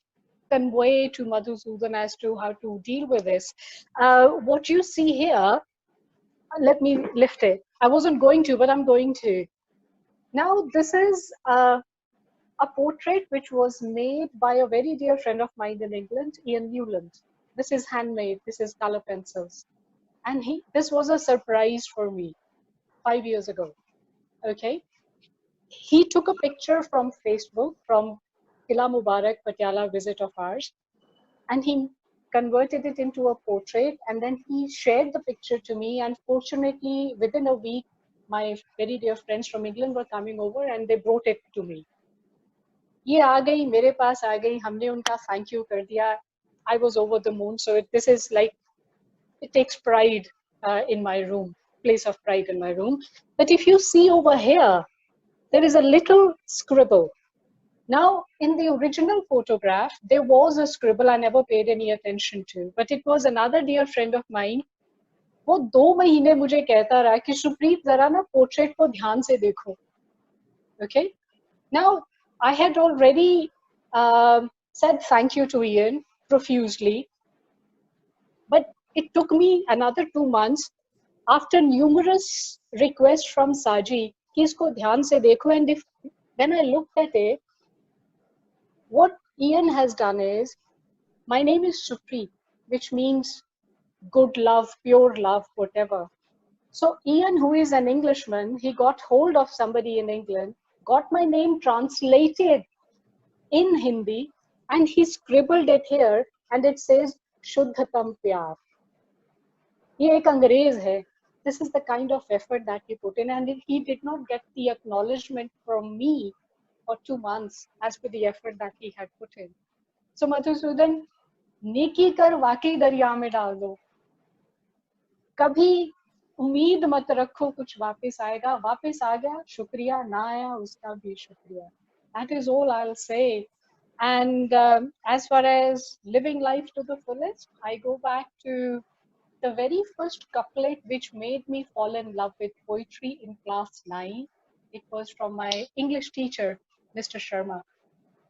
B: convey to Madhusudan as to how to deal with this? What you see here, let me lift it. I wasn't going to, but I'm going to. Now, this is a portrait which was made by a very dear friend of mine in England, Ian Newland. This is handmade, this is color pencils. And this was a surprise for me 5 years ago. Okay. He took a picture from Facebook, from Qila Mubarak Patiala visit of ours, and he converted it into a portrait, and then he shared the picture to me. And fortunately, within a week, my very dear friends from England were coming over and they brought it to me. ये आ गई, मेरे पास आ गई, हमने उनका thank you कर दिया. I was over the moon. So this is like, it takes pride in my room, place of pride in my room. But if you see over here, there is a little scribble. Now, in the original photograph, there was a scribble I never paid any attention to, but it was another dear friend of mine. वो 2 महीने मुझे कहता रहा कि सुप्रीत जरा ना portrait को ध्यान से देखो. Okay. Now, I had already said thank you to Ian profusely, but it took me another 2 months after numerous requests from Saji कि इसको ध्यान से देखो. And when I looked at it, what Ian has done is, my name is Supreet, which means good love, pure love, whatever. So Ian, who is an Englishman, he got hold of somebody in England, got my name translated in Hindi, and he scribbled it here, and it says Shuddhatam Pyar. Ye ek Angrez hai. This is the kind of effort that he put in, and he did not get the acknowledgement from me for 2 months as per the effort that he had put in. So Madhusudan, नेकी कर वाकई दरिया में डाल दो, कभी उम्मीद मत रखो कुछ वापस आएगा, वापस आ गया शुक्रिया, ना आया उसका भी शुक्रिया. That is all I'll say. And as far as living life to the fullest, I go back to the very first couplet which made me fall in love with poetry in class 9. It was from my English teacher, Mr. Sharma.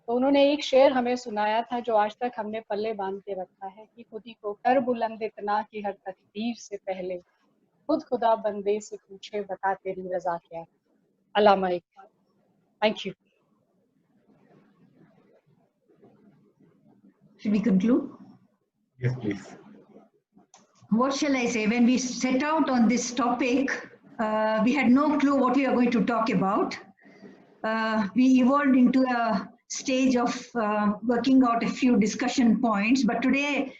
B: तो उन्होंने एक शेर हमें सुनाया था जो आज तक हमने पल्ले बांध के रखा है कि खुद ही को कर बुलंद इतना कि हर तकदीर से पहले खुद खुदा बंदे से पूछे बता तेरी रजा क्या है. अल्लामा Iqbal. Thank you.
E: Should we conclude?
A: Yes, please.
E: What shall I say? When we set out on this topic, we had no clue what we are going to talk about. We evolved into a stage of working out a few discussion points. But today,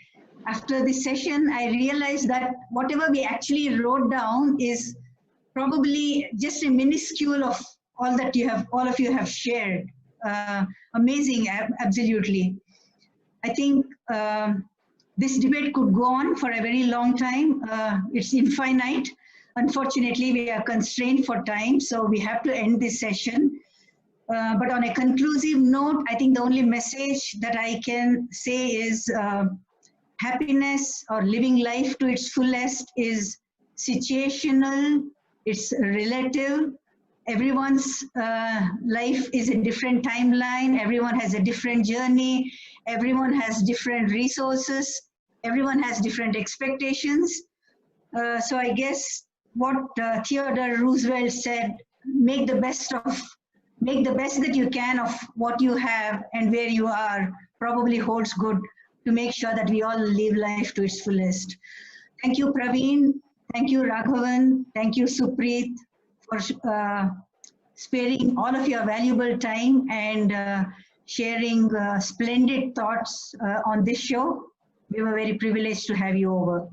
E: after this session, I realized that whatever we actually wrote down is probably just a minuscule of all that all of you have shared. Amazing, absolutely. I think this debate could go on for a very long time. It's infinite. Unfortunately, we are constrained for time, so we have to end this session. But on a conclusive note, I think the only message that I can say is happiness or living life to its fullest is situational, it's relative. Everyone's life is a different timeline, everyone has a different journey, everyone has different resources, everyone has different expectations. So I guess what Theodore Roosevelt said, make the best that you can of what you have and where you are, probably holds good to make sure that we all live life to its fullest. Thank you, Praveen. Thank you, Raghavan. Thank you, Supreet, for sparing all of your valuable time and sharing splendid thoughts on this show. We were very privileged to have you over.